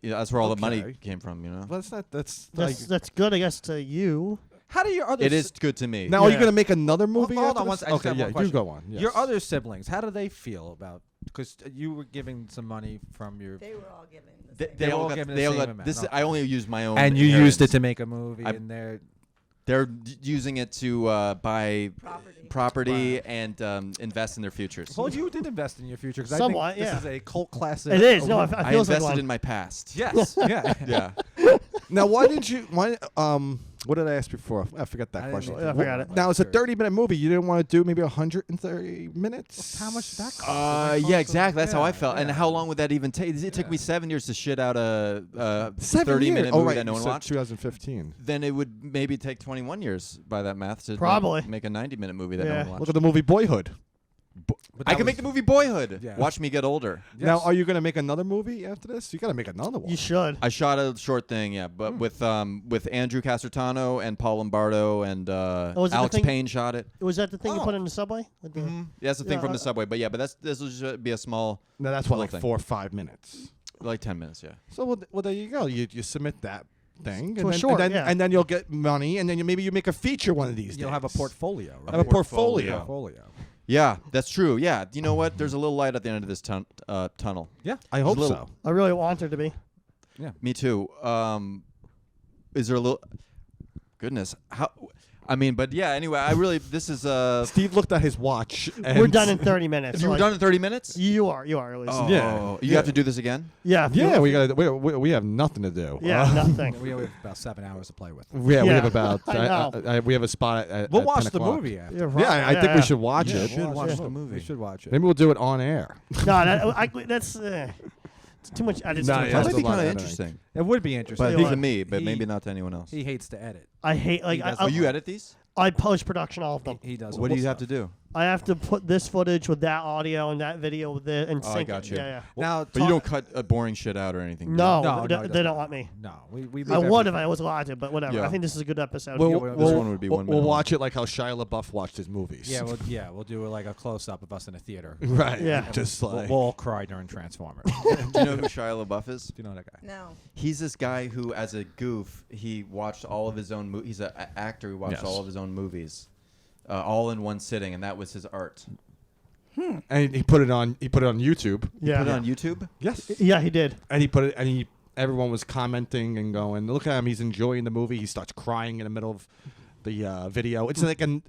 That's where all the money Okay. came from, you know. Well, that's not. That's like. That's good, I guess, to you. How do your other It is good to me. Now, are you Yeah. going to make another movie? Hold after on one this? second, I just Okay, have yeah, one you question. go on. Yes. Your other siblings, how do they feel about because you were giving some money from your, They were all given the They, same. they all got. given the They all same got. amount. This. No. I only used my own. and you used it inheritance. to make a movie, I- and They're using it to buy Property. property and invest in their futures. well, you did invest in your future because Somewhat, I think yeah. this is a cult classic. It is. No, I I feels like invested one. in my past. Yes. Yeah. Yeah. Now, why didn't you? Why? What did I ask before? I forgot that I didn't question. either. I forgot it. Now it's a 30-minute movie. You didn't want to do maybe 130 minutes. How much did that cost? Yeah, exactly. That's how I felt. And yeah. how long would that even take? It took me 7 years to shit out a 7 30-minute years. movie Oh, right. that no you one said watched. 2015. Then it would maybe take 21 years by that math to Probably. make a 90-minute movie that no Yeah. one watched. Look at the movie Boyhood. But I that can make was- the movie Boyhood. Yeah. Watch me get older. Now, Yes. are you going to make another movie after this? You got to make another one. You should. I shot a short thing, yeah, but with Andrew Casertano and Paul Lombardo and was it the Alex thing- Payne shot it. Was that the thing you Oh. put in the subway? With the- Yeah, that's the thing Yeah, from the subway. But yeah, but this will just be a small, No, that's what, like Little thing. 4 or 5 minutes. like 10 minutes. Yeah. So, well, there you go. You submit that thing, To a short, yeah. and then you'll get money, and then maybe you make a feature one of these You'll days. have a portfolio. Right? Have a portfolio. Portfolio. Yeah, that's true. Yeah, you know what? There's a little light at the end of this tunnel. Yeah. I hope little- so. I really want there to be. Me too. Is there a little? Goodness, how? I mean, but yeah. Anyway, I really. This is Steve looked at his watch. And We're done in 30 minutes. You were like- done in 30 minutes. You are at least. Oh, Yeah. You have to do this again. Yeah. if you- Yeah, we got. We have nothing to do. Yeah, nothing. We have about 7 hours to play with. Yeah, we Yeah. have about. I know. We have a spot at. We'll at watch 10 the o'clock. movie after. You're Yeah, right. I think we should watch Yeah, it. we should watch Yeah. the movie. We should watch it. Maybe we'll do it on air. No, that's it's too much. It's No, too yeah, much. That that's might a be lot kind of of editing. interesting, It would be interesting. but Tell you to what, me, but he- maybe not to anyone else. He hates to edit. I hate like He I, does- Oh, I, you edit these? I post production all of them. He does. What all do you have stuff. to do? I have to put this footage with that audio and that video with it and Oh, I sync got it. you. Yeah, Now, But you don't cut boring shit out or anything. do you? No, No, they, no, he they doesn't. don't want me. No, we. I leave would if everything. I was allowed to, but whatever. Yeah. I think this is a good episode. Well, This one would be 1 minute We'll long. watch it like how Shia LaBeouf watched his movies. Yeah, we'll do like a close up of us in a theater. right. Yeah. Just We'll, like. we'll all cry during Transformers. Do you know who Shia LaBeouf is? Do you know that guy? No. He's this guy who, as a goof, he watched all of his own movies. He's an actor who watched Yes. all of his own movies, all in one sitting, and that was his art. And he put it on. He put it on YouTube. Yeah. Put it on YouTube. Yes. Yeah, he did. And he put it. And he. Everyone was commenting and going, "Look at him. He's enjoying the movie." He starts crying in the middle of the video. It's like a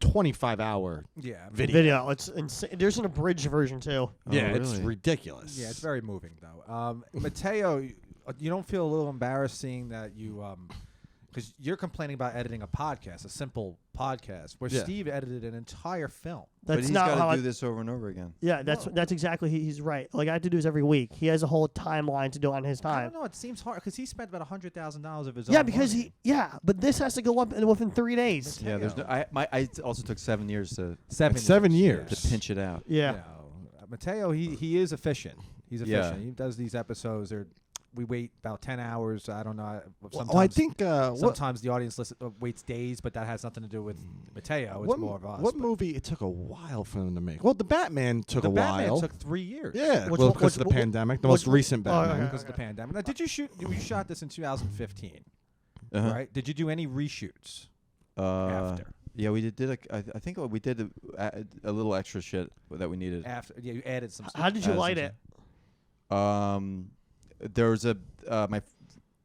25-hour Yeah. Video. It's insane. There's an abridged version too. Yeah, Oh, it's really? ridiculous. Yeah, it's very moving though. Mateo, you don't feel a little embarrassed seeing that you, because you're complaining about editing a podcast, a simple podcast, where Yeah. Steve edited an entire film. That's but he's not how got I to do this over and over again. Yeah, that's exactly. He's right. Like I have to do this every week. He has a whole timeline to do on his I time. don't know. It seems hard because he spent about $100,000 of his Yeah, own because money. but this has to go up within 3 days. Yeah, there's no. I also took 7 years to 7 years. pinch it out. Yeah. You know, Mateo, he is efficient. He's Yeah. efficient. He does these episodes. We wait about 10 hours. I don't know. Sometimes, I think. sometimes the audience waits days, but that has nothing to do with Mateo. It's what, more of us. What but movie? It took a while for them to make. Well, the Batman took the a Batman while. took 3 years. Yeah, Which well, one- because of the which- pandemic, the which- most recent oh, Batman. okay. Because of the pandemic. Now, did you shoot? You shot this in 2015, Uh-huh. right? Did you do any reshoots Uh, after? Yeah, we did. I think we did a little extra shit that we needed. After, yeah, you added some. How did you As light a- it? There was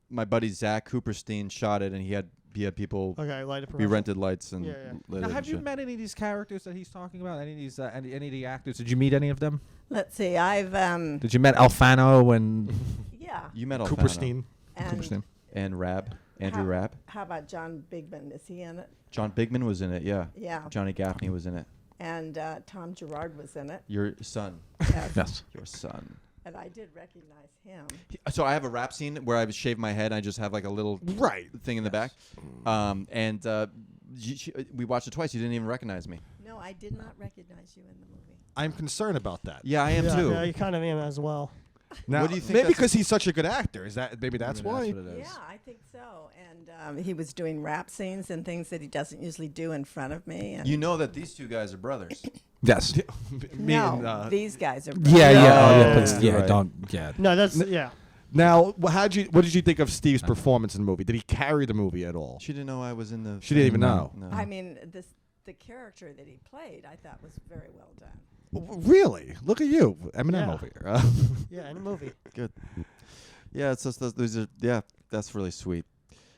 my buddy Zach Cooperstein shot it, and he had people. Okay, light it. We rented lights and Yeah, yeah. lit Now, it have and you shit. met any of these characters that he's talking about? Any of these? Any of the actors? Did you meet any of them? Let's see. I've Did you met Alfano and yeah. You met Alfano Cooperstein. And and Andrew how, Rabb. How about John Bigman? Is he in it? John Bigman was in it. Yeah. Yeah. Johnny Gaffney was in it. And Tom Girard was in it. Your son. Yes. yes. Your son. And I did recognize him. So I have a rap scene where I shave my head and I just have like a little Right. thing in the back. We watched it twice. You didn't even recognize me. No, I did not recognize you in the movie. I'm concerned about that. Yeah, I am yeah, too. Yeah, you kind of am as well. Now, What do you think maybe that's- because he's such a good actor. Is that maybe that's why? That's what it is. Yeah, I think so. And he was doing rap scenes and things that he doesn't usually do in front of me. And You know that these two guys are brothers. Yes. Me no, and, these guys are. Yeah, yeah, Oh, oh, yeah, yeah, please, yeah, right. don't, yeah. No, that's yeah. now, what did you think of Steve's performance in the movie? Did he carry the movie at all? She didn't know I was in the. She didn't even know. No. I mean, the character that he played, I thought was very well done. Really? Look at you, Eminem Yeah. over here. Yeah, in a movie. Good. Yeah, it's just those are that's really sweet.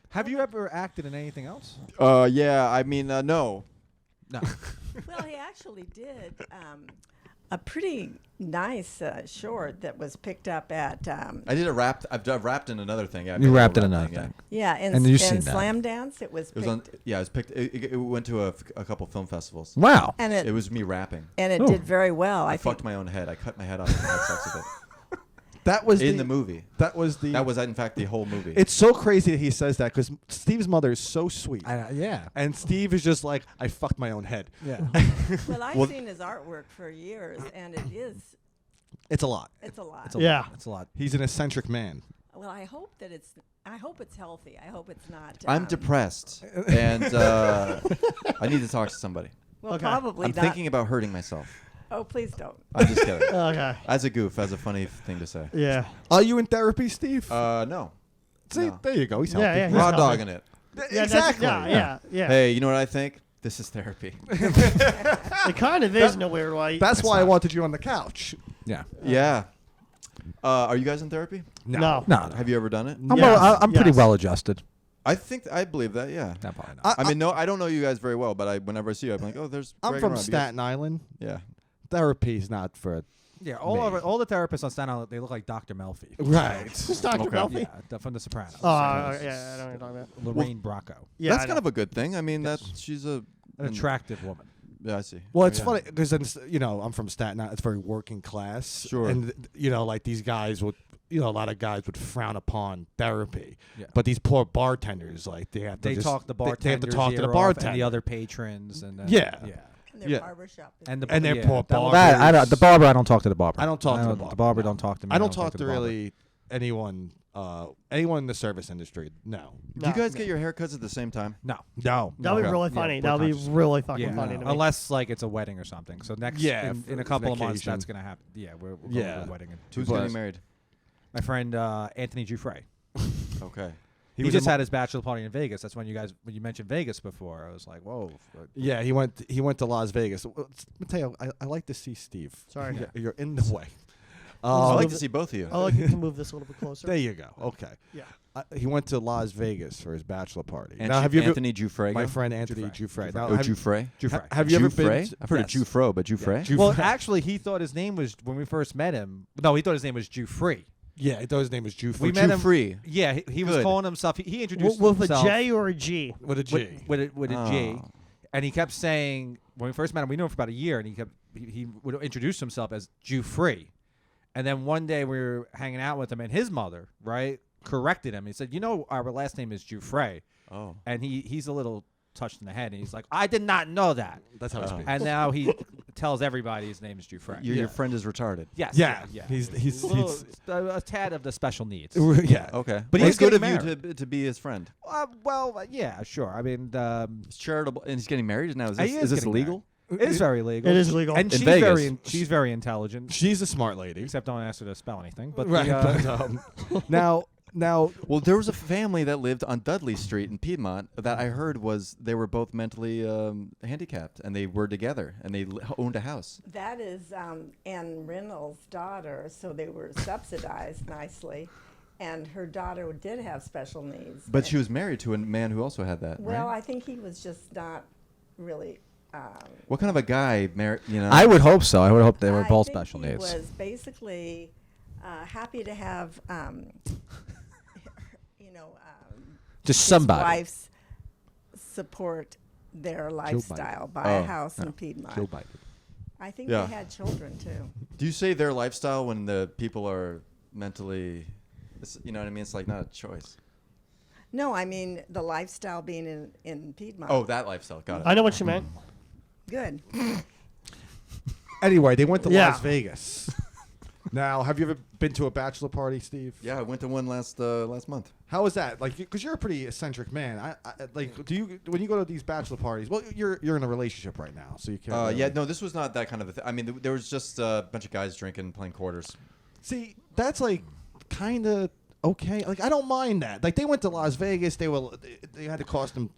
Have you ever acted in anything else? Yeah, I mean, no. No. Well, he actually did a pretty nice short that was picked up at I did a rap. I've rapped in another thing. Yeah, I've You done a rapped in rap another yeah. thing. yeah in, And you've in seen that. Slam Dance. It was It was picked, on. Yeah, it was picked. It went to a couple film festivals. Wow. and It was me rapping. it Oh. did very well. I I fucked think. my own head. I cut my head off and had sex with it. That was In the movie. That was the. That was, in fact, the whole movie. It's so crazy that he says that because Steve's mother is so sweet, Yeah. and Steve is just like, I fucked my own head. Yeah. Well, I've Well- seen his artwork for years, and It's a lot. it's a lot. It's a Yeah. lot. It's a lot. He's an eccentric man. Well, I hope it's healthy. I hope it's not. I'm depressed, and I need to talk to somebody. Well, Okay. probably I'm not. thinking about hurting myself. Oh, please don't. I'm just kidding. Okay. As a goof, as a funny thing to say. Yeah. Are you in therapy, Steve? No. See, no. there you go. He's Yeah, healthy. yeah, he's Raw healthy. dogging it. Yeah, Exactly. Yeah. Hey, you know what I think? This is therapy. It kind of is in a weird way. That's why I wanted you on the couch. Yeah. Yeah. Are you guys in therapy? No. No. Have you ever done it? I'm pretty Yes. well adjusted. I believe that. Yeah. No, probably not. I mean, no, I don't know you guys very well, but whenever I see you, I'm like, oh, there's. I'm Greg from and Rob. You Staten Island. guys- Yeah. Therapy's not for. Yeah, Me. all the therapists on Staten Island, they look like Dr. Melfi. Right. Who's Dr. Okay. Melfi? Yeah, from The Sopranos. Oh, yeah, I know what you're talking about. Lorraine Bracco. Yeah, That's I kind know. of a good thing. I mean, she's a. An attractive woman. Yeah, I see. Well, it's Yeah. funny because I'm from Staten Island. It's very working class. Sure. And like these guys would, a lot of guys would frown upon therapy. Yeah. But these poor bartenders, like they have to. They just, talk the bartenders They have to talk to the ear off bartender. and the other patrons and Yeah. yeah. And their Yeah. barbershop. Is And And their poor that- well, barbers. I don't, the barber, I don't talk to the barber. I don't talk to the The barber. barber don't talk to me. I don't talk to the barber. really anyone. Anyone in the service industry. No. Do you guys get your haircuts at the same time? No. No. That would be Okay. really Yeah, funny. we're That would be conscious. really fucking Yeah, funny to me. unless like it's a wedding or something. So next, Yeah, in a f- couple of months, vacation. that's gonna happen. Yeah, we're going Yeah. to a wedding. Who's But- getting married? My friend Anthony Giuffre. Okay. He was just in had his bachelor party in Vegas. That's when you mentioned Vegas before. I was like, whoa. Yeah, he went to Las Vegas. Mateo, I like to see Steve. Sorry. You're in the way. I like move to it- see both of you. I'd like you to move this a little bit closer. There you go. Okay. Yeah. He went to Las Vegas for his bachelor party. And now, have you Anthony Giuffre? ever, my friend Anthony Giuffre. Giuffre. Now, Oh, have, Giuffre. have you ever been? Giuffre? I've heard of Yes. Giuffre, but Giuffre? Giuffre. Well, actually, he thought his name was when we first met him. No, he thought his name was Giuffre. Yeah, I thought his name was Giuffre. We met him. Giuffre. Yeah, he was Good. calling himself. He introduced With a himself J or a G? with a G. with a G, Oh. and he kept saying when we first met him, we knew him for about a year, and he would introduce himself as Giuffre, and then one day we were hanging out with him, and his mother corrected him. He said, our last name is Giuffre, Oh. and he's a little touched in the head, and he's like, I did not know that, That's how he speaks. and now he tells everybody his name is Giuffre. Your friend is retarded. Yes, Yeah, yeah. he's a, little, a tad of the special needs. yeah. Okay. But Well, he's it's good of getting you to be his friend. Yeah, sure. I mean, He's charitable, and he's getting married now. Is he this, is this getting legal? it is very legal. It is legal. and In she's Vegas. she's very intelligent. She's a smart lady. Except don't ask her to spell anything. But Right. the, But, now, Well, there was a family that lived on Dudley Street in Piedmont that I heard they were both mentally handicapped, and they were together, and they owned a house. That is Anne Reynolds' daughter, so they were subsidized nicely. And her daughter did have special needs. But she was married to a man who also had that, Well, right? I think he was just not really. What kind of a guy married, I would hope so. I would hope they were I both think special he needs. was basically happy to have, Just his somebody. wife's support their lifestyle, buy a house in Piedmont. Joe Biden. I think Yeah. they had children too. Do you say their lifestyle when the people are mentally, you know what I mean? It's like not a choice. No, I mean the lifestyle being in Piedmont. Oh, that lifestyle. Got it. I know what you meant. Good. Anyway, they went to Yeah. Las Vegas. Now, have you ever been to a bachelor party, Steve? Yeah, I went to one last month. How was that? Like, because you're a pretty eccentric man. I like. Do you when you go to these bachelor parties? Well, you're in a relationship right now, so you can't. Really. Yeah, no, this was not that kind of a thing. I mean, there was just a bunch of guys drinking, playing quarters. See, that's like kind of okay. Like, I don't mind that. Like, they went to Las Vegas. They had to cost them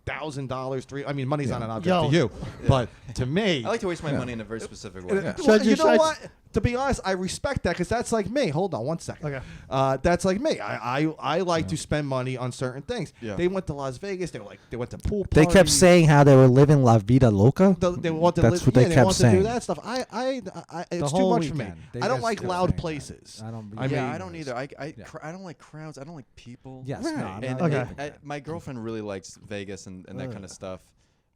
$1,000, I mean, money's not an object Yo. to you, but to me, I like to waste my money in a very specific way. Well, Should you you- know should- what? To be honest, I respect that because that's like me. Hold on one second. Okay. That's like me. I like to spend money on certain things. Yeah. They went to Las Vegas. They went to pool They parties. kept saying how they were living La Vida Loca. They want to That's live, what they yeah, kept want to saying. do that stuff. It's too whole much for me. weekend. They I don't just like kept loud saying that. places. I don't. I Yeah, mean- I don't either. I don't like crowds. I don't like people. Yes. Right. No, I'm And not Okay. like that. my girlfriend really likes Vegas and that kind of stuff.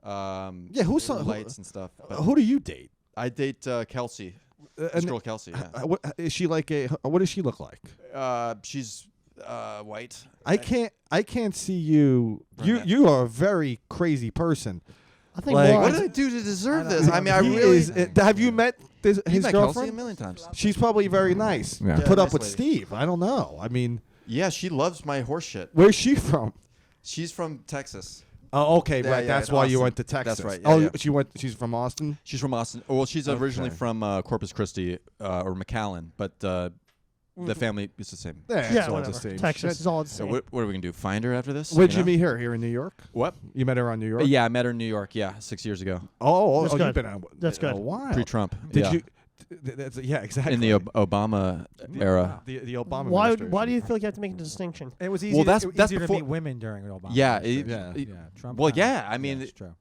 Yeah, who's some- lights and stuff? But Who do you date? I date Kelsey. This and- girl Kelsey. Yeah. What is she like? What does she look like? She's white. I can't see you. Brunette. You are a very crazy person. I think Like- What Lauren- did I do to deserve I this? don't- I mean, I He really. is- have you met his You've met Kelsey a girlfriend? million times. She's probably very nice. Yeah. Put Yeah, up nice with lady. Steve. I don't know. I mean, Yeah, she loves my horse shit. where's she from? She's from Texas. Oh, okay, Yeah, right. yeah, That's why you Austin. went to Texas. That's right, yeah, oh, yeah. she's from Austin. She's from Austin. Well, she's originally Okay. from Corpus Christi or McAllen, but the family is the same. Yeah, Yeah, it's all whatever. the same Texas shit. is all the So same. what are we gonna do? Find her after this? Where'd you know? meet her? Here in New York? What? You met her on New York? Yeah, I met her in New York. Yeah, 6 years ago, Oh, That's you've good. been on That's good. a while. pre-Trump. Did yeah. you? Yeah, exactly. in the Obama era? the Obama. Why administration. do you feel like you have to make a distinction? It was easy. Well, that's- it was that's easier before- to meet women during Obama. Yeah, Yeah. Yeah. Trump. Well, kinda- yeah, I mean, it's true.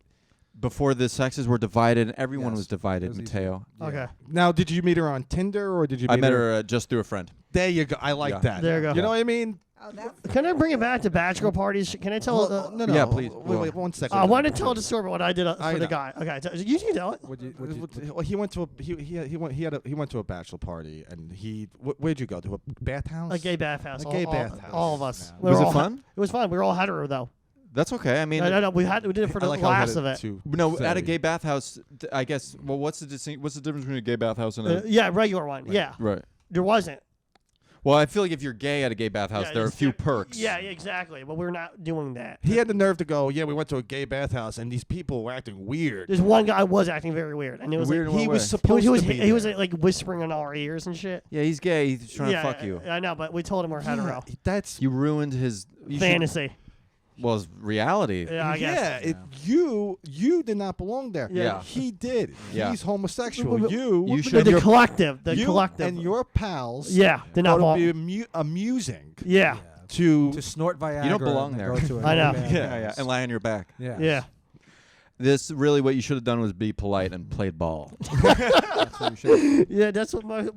Before the sexes were divided, everyone Yes, was divided. it was easy. Mateo. Okay. Now, did you meet her on Tinder or did you? I meet met her just through a friend. There you go. I like Yeah. that. There you go. You know what I mean? Oh, that's Can I bring it back to bachelor parties? Can I tell? No. Yeah, please. Wait, 1 second. I want to tell the story about what I did I for the know. guy. Okay, you can tell it. Well, he went to he went to a bachelor party and where'd you go to a bathhouse? A gay bathhouse. A gay all, bathhouse. All of us. Yeah. We Was were it all fun? It was fun. We were all hetero though. That's okay. I mean, No, we did it for I the like how he had last of it. to no, at a say. gay bathhouse, I guess. Well, what's the difference between a gay bathhouse and a Yeah, regular one. Yeah, right? there wasn't. Well, I feel like if you're gay at a gay bathhouse, Yeah, there are a it's few different. perks. Yeah, exactly. But we're not doing that. He had the nerve to go. Yeah, we went to a gay bathhouse and these people were acting weird. There's one guy was acting very weird, and it was Weird in like what He way? was he supposed was to be. he was there. like whispering in our ears and shit. Yeah, he's gay. He's trying Yeah, to fuck you. I know, but we told him we're hetero. Yeah, that's You ruined his you should- Fantasy. well, his reality. Yeah, I guess. yeah. You did not belong there. Yeah. He did. Yeah. He's homosexual. But- You You But should- the your- collective. The you collective. and your pals. yeah, did not thought it belong. would be amusing Yeah, to snort Viagra. You don't and belong then there. go to a I know. gay Yeah, bathhouse. and lie on your back. Yeah. yeah. This really what you should have done was be polite and played ball. That's what you should. Yeah, that's what my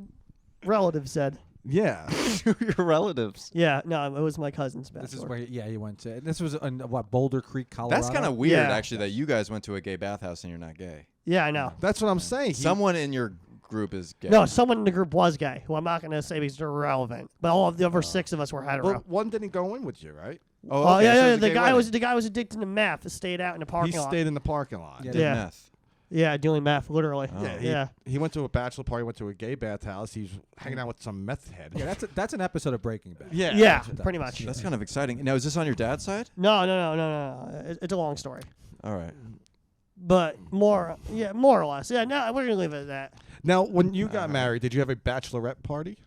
relative said. yeah. your relatives. Yeah, no, it was my cousin's bachelor. This is where he went to. This was in what, Boulder Creek, Colorado. That's kind of weird, Yeah. actually, that you guys went to a gay bathhouse and you're not gay. Yeah, I know. That's what I'm saying. He- Someone in your group is gay. No, someone in the group was gay, who I'm not going to say because they're irrelevant. But all of the other 6 of us were hetero. well, one didn't go in with you, right? Oh okay, yeah, so yeah. it's a The gay guy wedding. was addicted to meth. Stayed out in the He parking lot. stayed in the parking lot. Yeah. Did Yeah. meth. Yeah, doing meth, literally. Oh. Yeah, Yeah. He went to a bachelor party, went to a gay bathhouse. He's hanging out with some meth head. Yeah, that's an episode of Breaking Bad. Yeah. Yeah, That's what that pretty is. much. That's kind of exciting. Now, is this on your dad's side? No. It's a long story, All right. but more or less. Yeah, no, we're gonna leave it at that. Now, when you got married, did you have a bachelorette party?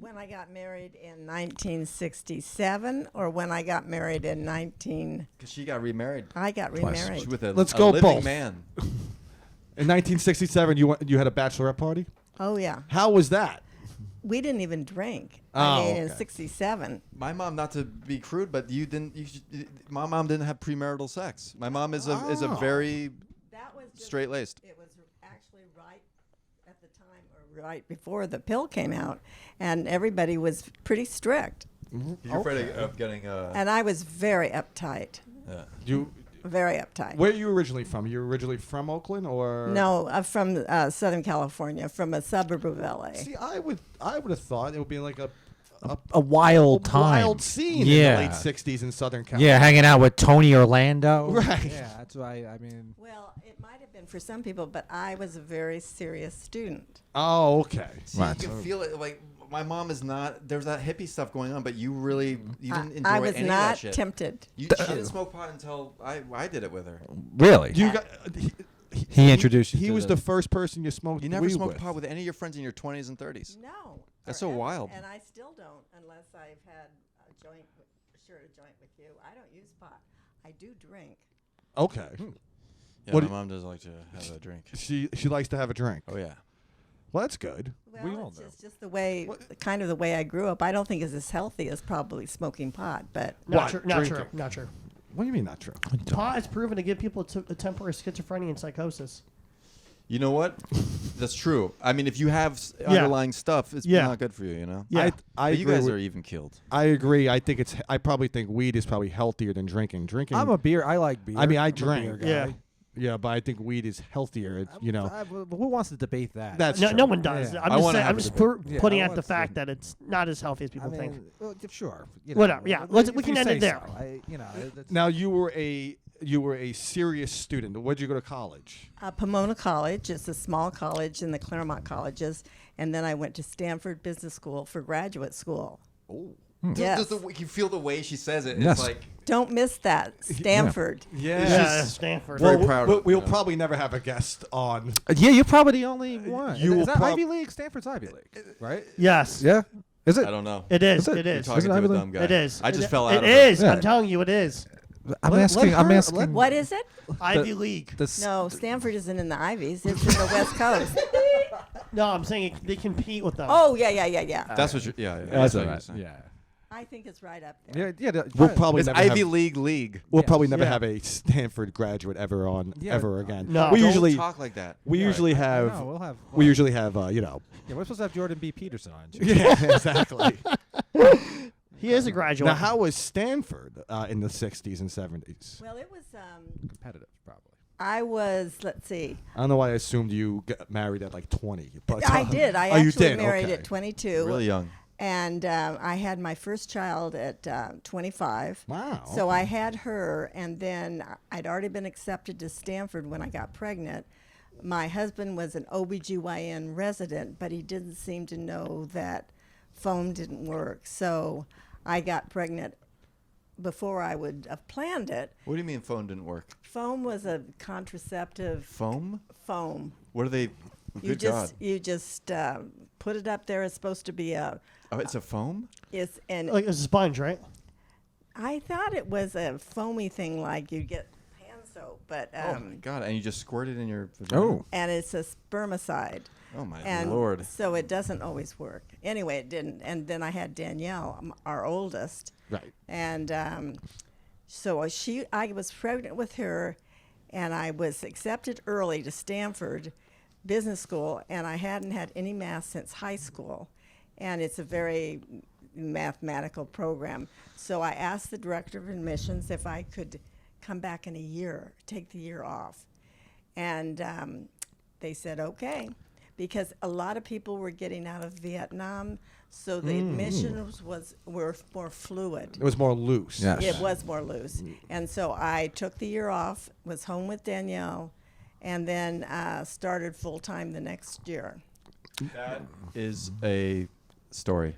when I got married in 1967 or when I got married in Because she got remarried. I got Twice. remarried. She's with a, Let's a go living both. man. In 1967, you had a bachelorette party. Oh yeah. How was that? We didn't even drink. Oh, I mean, in okay. '67. My mom, not to be crude, but you didn't. My mom didn't have premarital sex. My mom is a Oh. very That was just, straight laced. It was actually right at the time, or right before the pill came out, and everybody was pretty strict. You're afraid of getting. And I was very uptight, You, very uptight. where are you originally from? You originally from Oakland or? No, from Southern California, from a suburb of LA. See, I would have thought it would be like A wild time. wild scene Yeah. in the late '60s in Southern California. Yeah, hanging out with Tony Orlando. Right. Yeah, that's why. I mean, Well, it might have been for some people, but I was a very serious student. Oh, okay. See, you can feel it. Like my mom is not. There's that hippie stuff going on, but you really you didn't enjoy I was any of not that shit. tempted. She didn't smoke pot until I did it with her. Really? You got. He introduced you He to was the- the first person you smoked. You never weed smoked with. pot with any of your friends in your 20s and 30s. No. That's so forever, wild. And I still don't unless I've had a joint, shared a joint with you. I don't use pot. I do drink. Okay. Yeah, What my do- mom does like to have a drink. She likes to have a drink. Oh yeah. Well, that's good. Well, We all it's do. just the way, kind of the way I grew up. I don't think it's as healthy as probably smoking pot, but Not What? true. Not true. Drinking. Not true. What do you mean not true? Pot is proven to give people a temporary schizophrenia and psychosis. You know what? That's true. I mean, if you have Yeah. underlying stuff, it's Yeah. not good for you. You know. Yeah. I But you agree guys with- are even killed. I agree. I think I probably think weed is probably healthier than drinking. Drinking. I'm a beer. I like beer. I mean, I I'm a drink. beer guy. Yeah. Yeah, but I think weed is healthier. You know. Who wants to debate that? That's No, true. no one does. Yeah. I'm I just wanna saying. have I'm a just debate. Yeah, putting I out the want to- fact that it's not as healthy as I people think. mean, sure. You know, Whatever, yeah. if We can you end it say there. so. That's- Now you were a serious student. Where'd you go to college? Pomona College is a small college in the Claremont colleges, and then I went to Stanford Business School for graduate school. Oh. Yes. You feel the way she says it. Yes. It's like Don't miss that, Stanford. Yeah, Stanford. Very proud of it, We'll you know. probably never have a guest on. Yeah, you're probably the only one. you will is that prob- Ivy League? Stanford's Ivy League, right? Yes. Yeah. Is it? I don't know. It is. Is it? It You're is. talking Isn't to a Ivy League? dumb guy. It is. I just fell out of it. It is. Yeah. I'm telling you, it is. I'm Let asking. I'm her- asking. What is it? Ivy League. No, Stanford isn't in the Ivies. It's in the West Coast. No, I'm saying they compete with them. Oh, yeah. That's what you're. Yeah. That's what all you're right. saying. Yeah. I think it's right up there. Yeah. We'll probably It's never Ivy have, League. We'll Yes. probably never Yeah. have a Stanford graduate ever on Yeah. ever again. No. we Don't usually talk like that. we usually have No, we'll have. we usually have you know. Yeah, we're supposed to have Jordan B. Peterson on. Yeah, exactly. He is a graduate. Now, how was Stanford in the '60s and '70s? Well, it was, Competitive, probably. I was, let's see. I don't know why I assumed you got married at like 20. But I did. I oh, you actually did? married Okay. at 22. Really young. And I had my first child at 25. Wow. So I had her, and then I'd already been accepted to Stanford when I got pregnant. My husband was an OBGYN resident, but he didn't seem to know that foam didn't work. So I got pregnant before I would have planned it. What do you mean phone didn't work? Foam was a contraceptive Foam? foam. What are they? Good God. You just put it up there. It's supposed to be a. Oh, it's a foam? It's and like a sponge, right? I thought it was a foamy thing like you get hand soap, but Oh my God! And you just squirt it in your vagina? Oh. and it's a spermicide. Oh my And Lord! so it doesn't always work. Anyway, it didn't. And then I had Danielle, our oldest, Right. and so I was pregnant with her, and I was accepted early to Stanford Business School, and I hadn't had any math since high school, and it's a very mathematical program. So I asked the director of admissions if I could come back in a year, take the year off, and they said okay, because a lot of people were getting out of Vietnam, so the admissions were more fluid. It was more loose. Yes. It was more loose. And so I took the year off, was home with Danielle, and then started full time the next year. That is a story.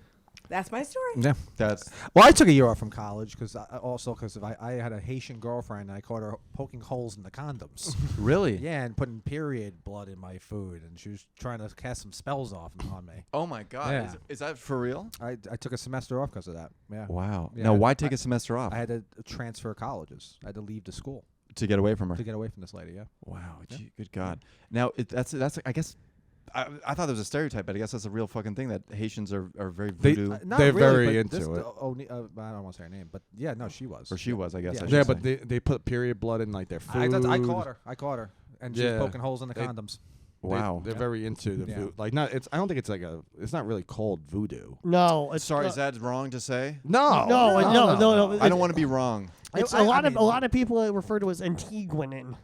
That's my story. Yeah. That's Well, I took a year off from college because I had a Haitian girlfriend and I caught her poking holes in the condoms. really. Yeah, and putting period blood in my food, and she was trying to cast some spells off on me. Oh my God! Yeah. Is that for real? I took a semester off because of that. Yeah. Wow. Yeah, now, why I- take a semester off? I had to transfer colleges. I had to leave the school To get away from her. to get away from this lady. Yeah. Wow. Gee, good God. Now that's I guess. I thought there was a stereotype, but I guess that's a real fucking thing that Haitians are very They- voodoo. Not They're really, very but into this- it. I don't want to say her name, but yeah, no, she was. Or she was, I guess. Yeah. I should Yeah, say. but they put period blood in like their food. I caught her, and she was Yeah. poking holes in the They- condoms. Wow. They're very into the Yeah. voodoo. Like not. It's. I don't think it's like a. It's not really called voodoo. No, it's Sorry, is that wrong to say? No. no. I don't want to be wrong. It's I a lot of mean- a lot of people refer to as Antiguanin.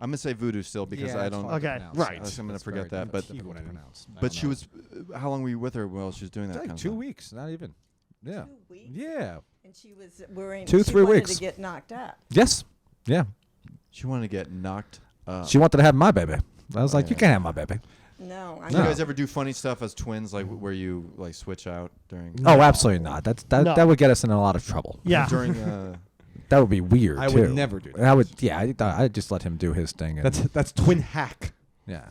I'm gonna say voodoo still because Yeah, I it's don't. hard to Okay. pronounce. Right. It's- I'm gonna it's forget very that, but- difficult to pronounce. I But don't she know. was. How long were you with her while she was doing that? Like kind of 2 stuff? weeks, not even. Yeah. 2 weeks. Yeah. And she was worrying. 2, she 3 wanted weeks. to get knocked up. Yes. Yeah. She wanted to get knocked up. She wanted to have my baby. I was like, you can't have my baby. No, I Do you No. guys ever do funny stuff as twins, like where you like switch out during? Oh, absolutely not. No. That would get us in a lot of trouble. Yeah. During. That would be weird. I too. would never do that. I would. Yeah. I'd just let him do his thing. And, That's twin hack. yeah.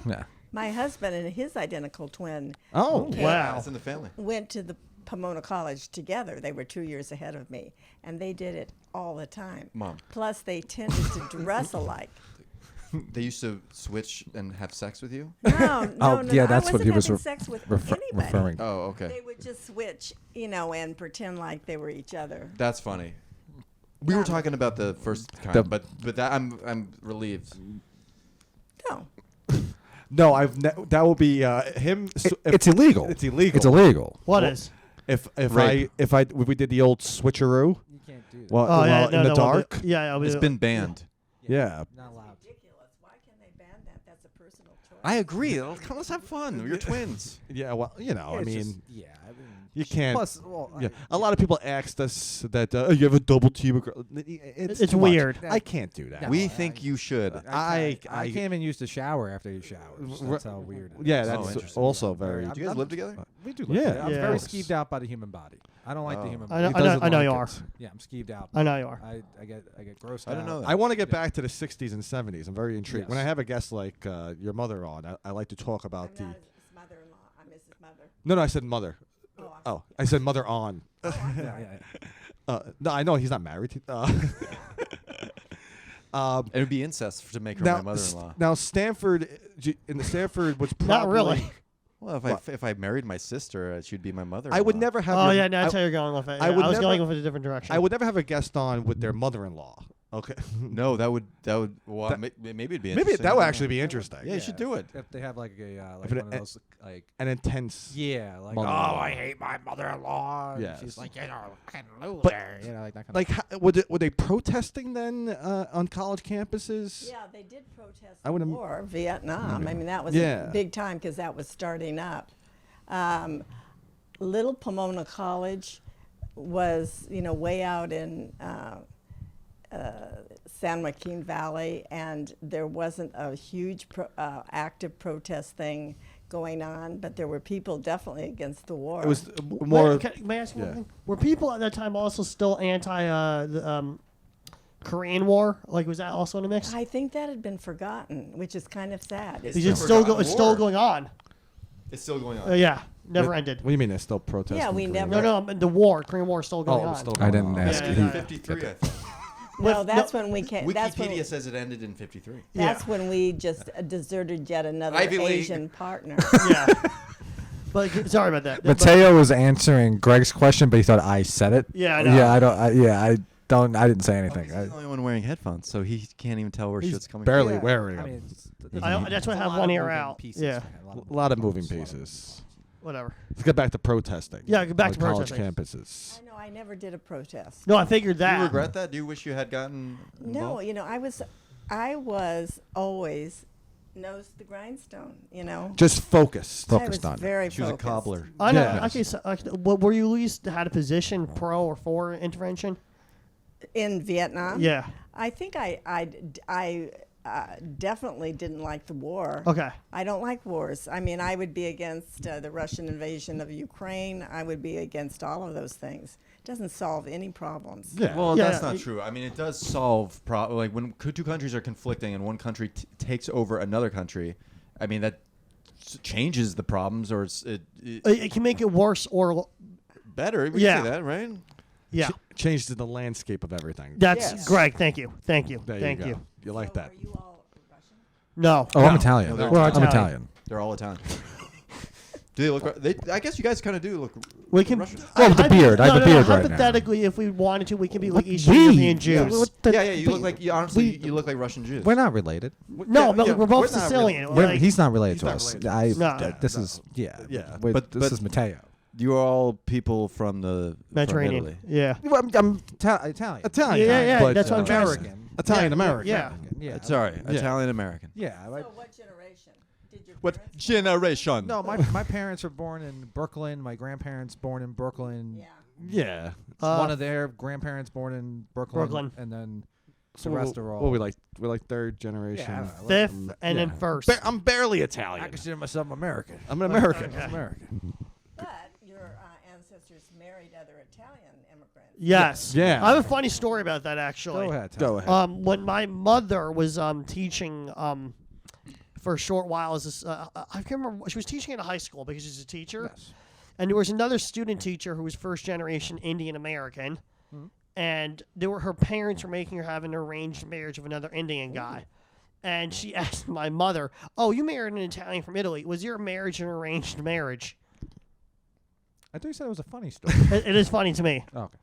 Yeah. my husband and his identical twin Oh. Wow. That's in the family. went to the Pomona College together. They were 2 years ahead of me, and they did it all the time. Mom. Plus, they tended to dress alike. They used to switch and have sex with you? No, Oh, yeah, I that's what wasn't he was having sex with anybody. referring to. Oh, okay. They would just switch, and pretend like they were each other. That's funny. We were talking about the first kind, The- but that I'm relieved. No. No, that will be him. It's illegal. It's illegal. It's illegal. What Well, is? If Rape. if we did the old switcheroo, You can't do that. well, Oh yeah, well, no, in the no, dark. Yeah, It's been banned. Yeah. Not allowed. Ridiculous. Why can they ban that? That's a personal choice. I agree. Let's have fun. We're twins. Yeah, well, I It's mean, just- yeah, I mean, you can't. Plus, well, Yeah, a lot of people asked us that you have a double team. It's It's too much. weird. I can't do that. No, We I- think you should. I can't even use the shower after you shower. That's how weird. It is. Yeah, Oh, that's interesting. also very. Do you guys live together? We do. Live Yeah. together. I'm Yeah. very Yes. skeeved out by the human body. I don't like the Oh. human I body. know, He doesn't I know like you it. are. Yeah, I'm skeeved out. I know you are. I get grossed I out. didn't know that. I want to get back to the 60s and 70s. I'm very intrigued. When I Yes. have a guest like your mother on, I like to talk I'm about not the. his mother-in-law. I'm his mother. No, I said mother. Oh, I'm Oh, I said mother on. Yeah. No, I know he's not married. It would be incest to make her now, my mother-in-law. now Stanford, in the Stanford was probably. Not really. Well, if I married my sister, she'd be my mother-in-law. I would never have. Oh your- yeah, now I, that's how you're going with it. Yeah, I would was never- going with a different direction. I would never have a guest on with their mother-in-law. Okay. No, that would. Well, That- maybe it'd be Maybe interesting. that would actually be interesting. Yeah, you should do it. If they have like a If like it- one of those like An intense. yeah like Mother-in-law. I hate my mother-in-law. And Yes. she's like fucking loser. But- Like that kind Like, were they protesting then on college campuses? Yeah, they did protest I the would've- war, Vietnam. I mean, that was Yeah. a big time because that was starting up. Little Pomona College was, way out in San Joaquin Valley, and there wasn't a huge active protest thing going on, but there were people definitely against the war. It was more. May I ask you yeah. one thing? Were people at that time also still anti the Korean War? Like, was that also in the mix? I think that had been forgotten, which is kind of sad. It's Because the it's still forgotten it's still war. going on. It's still going on. Yeah, never ended. What do you mean they're still protesting? Yeah, we for never- the- No, the war, Korean War, is still going Oh, on. it's still I going didn't on. ask Yeah, you. yeah. 53, I think. No, that's when we came. Wikipedia says it ended in 53. That's when we just deserted yet another Ivy League. Asian partner. Yeah. But sorry about that. But- Mateo was answering Greg's question, but he thought I said it. Yeah, I know. Yeah, I don't. I didn't say anything. He's the only one wearing headphones, so he can't even tell where He's shit's coming barely from. wearing I them. mean, that's why I have one ear out. Yeah. A lot of moving pieces. Whatever. Let's get back to protesting. Yeah, get back on to college protesting. campuses. I know. I never did a protest. No, I figured Do that. you regret that? Do you wish you had gotten No, involved? I was always nose to the grindstone. Just focus. I was Focused on it. very She was a focused. cobbler. I know. Yes. Okay, so what were you at least had a position pro or for intervention? In Vietnam. Yeah. I think I definitely didn't like the war. Okay. I don't like wars. I mean, I would be against the Russian invasion of Ukraine. I would be against all of those things. It doesn't solve any problems. Yeah. Well, Yeah, that's not it- true. I mean, it does solve like when two countries are conflicting and one country takes over another country. I mean, that changes the problems, or It can make it worse or better. We Yeah. can say that, right? yeah. Changed the landscape of everything. That's Yes. Greg. Thank you. Thank you. There Thank you go. you. You like So that? Are you all Russian? No. Oh, I'm Italian. No, they're We're I'm Italian. Italian. They're all Italian. Do they look? I guess you guys kind of do look. We can. Russian. Well, with the beard. I have a beard right now. Hypothetically, if we wanted to, we can be like What Eastern we? European Yeah, Jews. what the- Yeah, you but look like. Honestly, we- you look like Russian Jews. We're not related. No, Yeah, but yeah, we're both we're not Sicilian. We're- like- he's not related to not us. related. No. This is Yeah. But this is Mateo. You are all people from the Mediterranean. From Italy. Yeah. Well, I'm Italian. Italian. Yeah, yeah, but, that's what I'm trying to say. American. Italian Yeah, American. yeah. Yeah. Sorry, Yeah. Italian American. Yeah. So what generation? Did your What parents? generation? No, my parents were born in Brooklyn. My grandparents born in Brooklyn. Yeah. Yeah. One of their grandparents born in Brooklyn. and then So the rest are all. What we like third generation. Yeah, I don't know. Fifth and then Yeah. first. I'm barely I Italian. consider myself American. I'm an American. Okay. I'm American. But your ancestors married other Italian immigrants. Yes. Yeah. I have a funny story about that actually. Go ahead. Go ahead. When my mother was teaching for a short while as I can't remember, she was teaching at a high school because she's a teacher. Yes. And there was another student teacher who was first generation Indian American, and her parents were making her have an arranged marriage of another Indian guy. And she asked my mother, "Oh, you married an Italian from Italy. Was your marriage an arranged marriage?" I thought you said it was a funny story. It is funny to me. Oh, okay.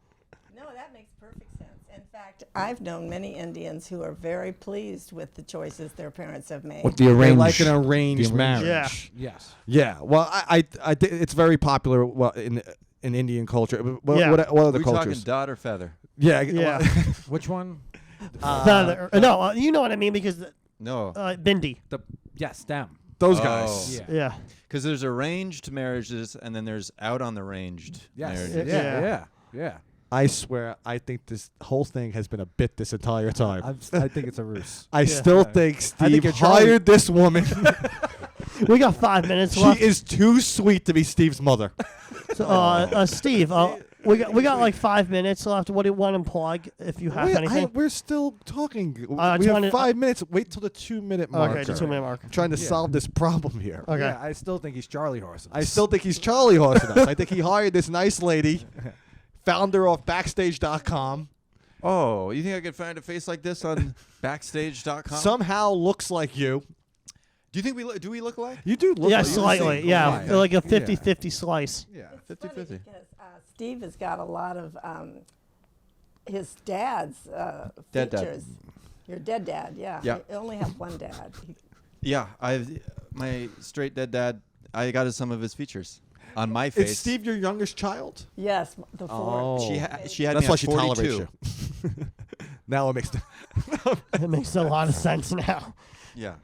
No, that makes perfect sense. In fact, I've known many Indians who are very pleased with the choices their parents have made. They like an arranged marriage. Yeah. Yes. Yeah. Well, I think it's very popular. Well, in Indian culture. What Yeah. what Are other we talking cultures? dot or feather? Yeah. Yeah. Which one? No, you know what I mean because No. Bindi. Yes, them. Those Oh. guys. Yeah. Yeah. Because there's arranged marriages and then there's out on the ranged Yes. marriages. Yeah. I swear, I think this whole thing has been a bit this entire time. I think it's a ruse. I still think I Steve think you're Charlie. hired this woman. We got 5 minutes She left. is too sweet to be Steve's mother. So, Steve, we got like 5 minutes left. What do you want to plug if you have anything? We're still talking. I We just have wanted- 5 minutes. Wait till the 2-minute mark. Okay, the 2-minute mark. I'm trying to solve this problem here. Okay. Yeah, I still think he's Charlie Horse. I still think he's Charlie horsing us. I think he hired this nice lady, founder of Backstage.com. Oh, you think I could find a face like this on Backstage.com? Somehow looks like you. Do you think do we look alike? You do look Yeah, like you. slightly. Yeah, Yeah. like a 50-50 slice. Yeah. It's funny 50-50. because Steve has got a lot of his dad's Dead dad. features. Your dead dad, yeah. Yeah. You only have one dad. Yeah, my straight dead dad. I got some of his features on my face. Is Steve your youngest child? Yes, the fourth. She had That's me why at she 42. tolerates you. Now it makes. It makes a lot of sense now. Yeah,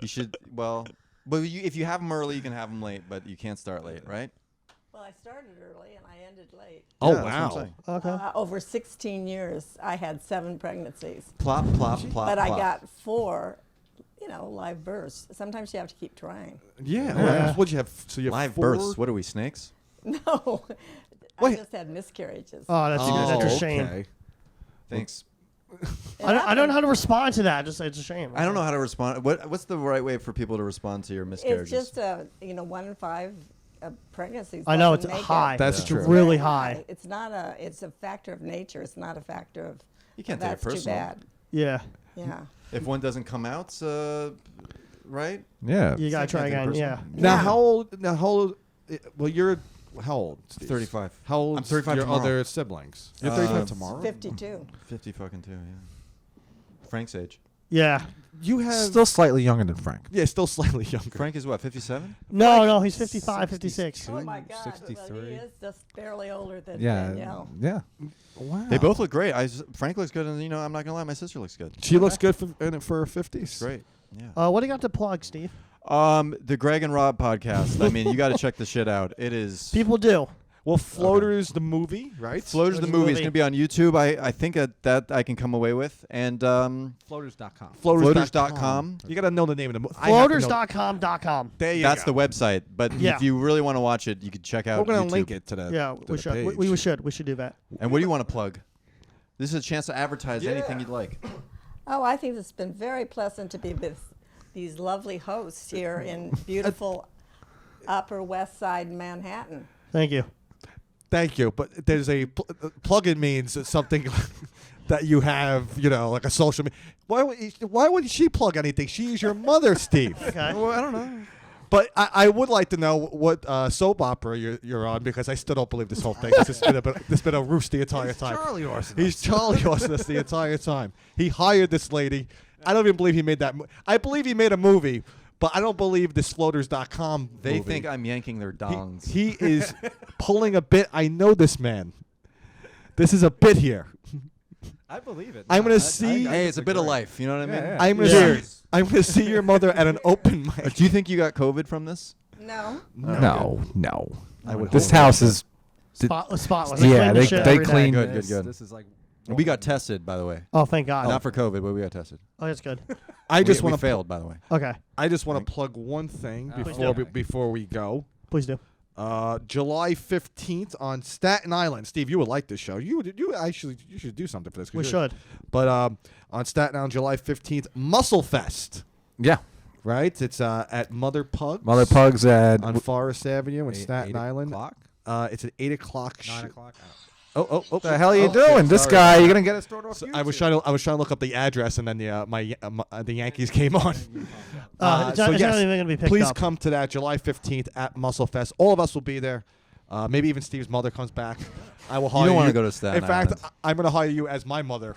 you should. Well, but if you have them early, you can have them late, but you can't start late, right? Well, I started early and I ended late. Oh Yeah, that's what I'm wow! saying. Okay. Over 16 years, I had 7 pregnancies. Plop, plop, plop. But I plop. got 4, live births. Sometimes you have to keep trying. Yeah. What'd you have? So you have live 4? births. What are we, snakes? No, I Wait. just had miscarriages. Oh, that's a shame. Okay. Thanks. I don't know how to respond to that. Just it's a shame. I don't know how to respond. What's the right way for people to respond to your miscarriages? It's just 1 in 5 pregnancies. I know doesn't it's make high. it. That's It's true. really high. It's not it's a factor of nature. It's not a factor of. You can't take it that's too personal. bad. Yeah. Yeah. If one doesn't come out, right? Yeah. You gotta try Can't take it again. personal. Yeah. Now Yeah. how old? Now how old? Well, you're how old? Steve? 35. How old? I'm 35 Your tomorrow. other siblings. You're Uh, 35 tomorrow. 52. 50 fucking 2, yeah. Frank's age. Yeah. You have Still slightly younger than Frank. yeah, still slightly younger. Frank is what, 57? No, he's 55, 56. Oh my God! Well, 63. he is just barely older than Yeah. Danielle. Yeah. Wow. They both look great. Frank looks good, and I'm not gonna lie, my sister looks good. She looks good for her 50s. Great. Yeah. What do you got to plug, Steve? The Greg and Rob podcast. I mean, you got to check the shit out. It is. People do. Well, Floaters the movie, right? Floaters the movie is going to be on YouTube. I think that I can come away with. And Floaters.com. Floaters.com. You got to know the name of the movie. Floaters.com.com. There you That's go. the website. But Yeah. if you really want to watch it, you can check out We're going YouTube. to link it to the Yeah, to we the should. page. We should do that. And what do you want to plug? This is a chance to advertise anything you'd like. Oh, I think it's been very pleasant to be with these lovely hosts here in beautiful Upper West Side Manhattan. Thank you. Thank you. But there's a plug-in means something that you have, like a social media. Why would she plug anything? She's your mother, Steve. Okay. Well, I don't know. But I would like to know what soap opera you're on because I still don't believe this whole thing. It's been a roost the entire time. Charlie Horse. He's Charlie horsing us the entire time. He hired this lady. I don't even believe he made that. I believe he made a movie, but I don't believe this Floaters.com. They movie. think I'm yanking their dongs. He is pulling a bit. I know this man. This is a bit here. I believe it. I'm gonna see- Hey, it's a bit of life. You know what I mean? Yeah. I'm gonna see your mother at an open mic. Do you think you got COVID from this? No. No. I would This hope house is. Spotless. Yeah, clean the shit they every day. clean. Good, good, this. good. This is like. We got tested, by the way. Oh, thank God. Not for COVID, but we got tested. Oh, that's good. I just we want to failed, by the way. Okay. I just want to plug one thing Please before do. before we go. Please do. July 15th on Staten Island. Steve, you would like this show. You should do something for this. 'cause We you're- should. But on Staten Island, July 15th, Muscle Fest. Yeah. right? It's at Mother Pugs. Mother Pugs at on Forest Avenue in Staten 8 Island. o'clock? It's at 8 o'clock. 9 o'clock. Oh! What the hell are you doing? Okay, This sorry. guy, you're gonna get us thrown off. So I was trying to look up the address, and then the Yankees came on. It's so not yes, even going to be picked please up. come to that July 15th at Muscle Fest. All of us will be there. Maybe even Steve's mother comes back. I will hire you. don't wanna go to Staten In fact, Island. I'm going to hire you as my mother.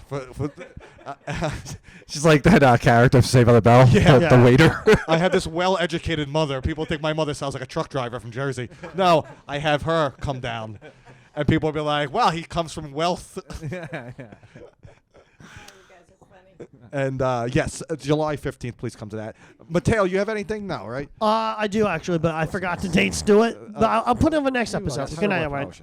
She's like that character from Saved by the Bell. Yeah. The waiter. I have this well-educated mother. People think my mother sounds like a truck driver from Jersey. No, I have her come down. And people will be like, wow, he comes from wealth. And yes, July 15th, please come to that. Mateo, you have anything? No, right? I do actually, but I forgot to dates to it. But I'll put it on the next episode. Good night, everyone.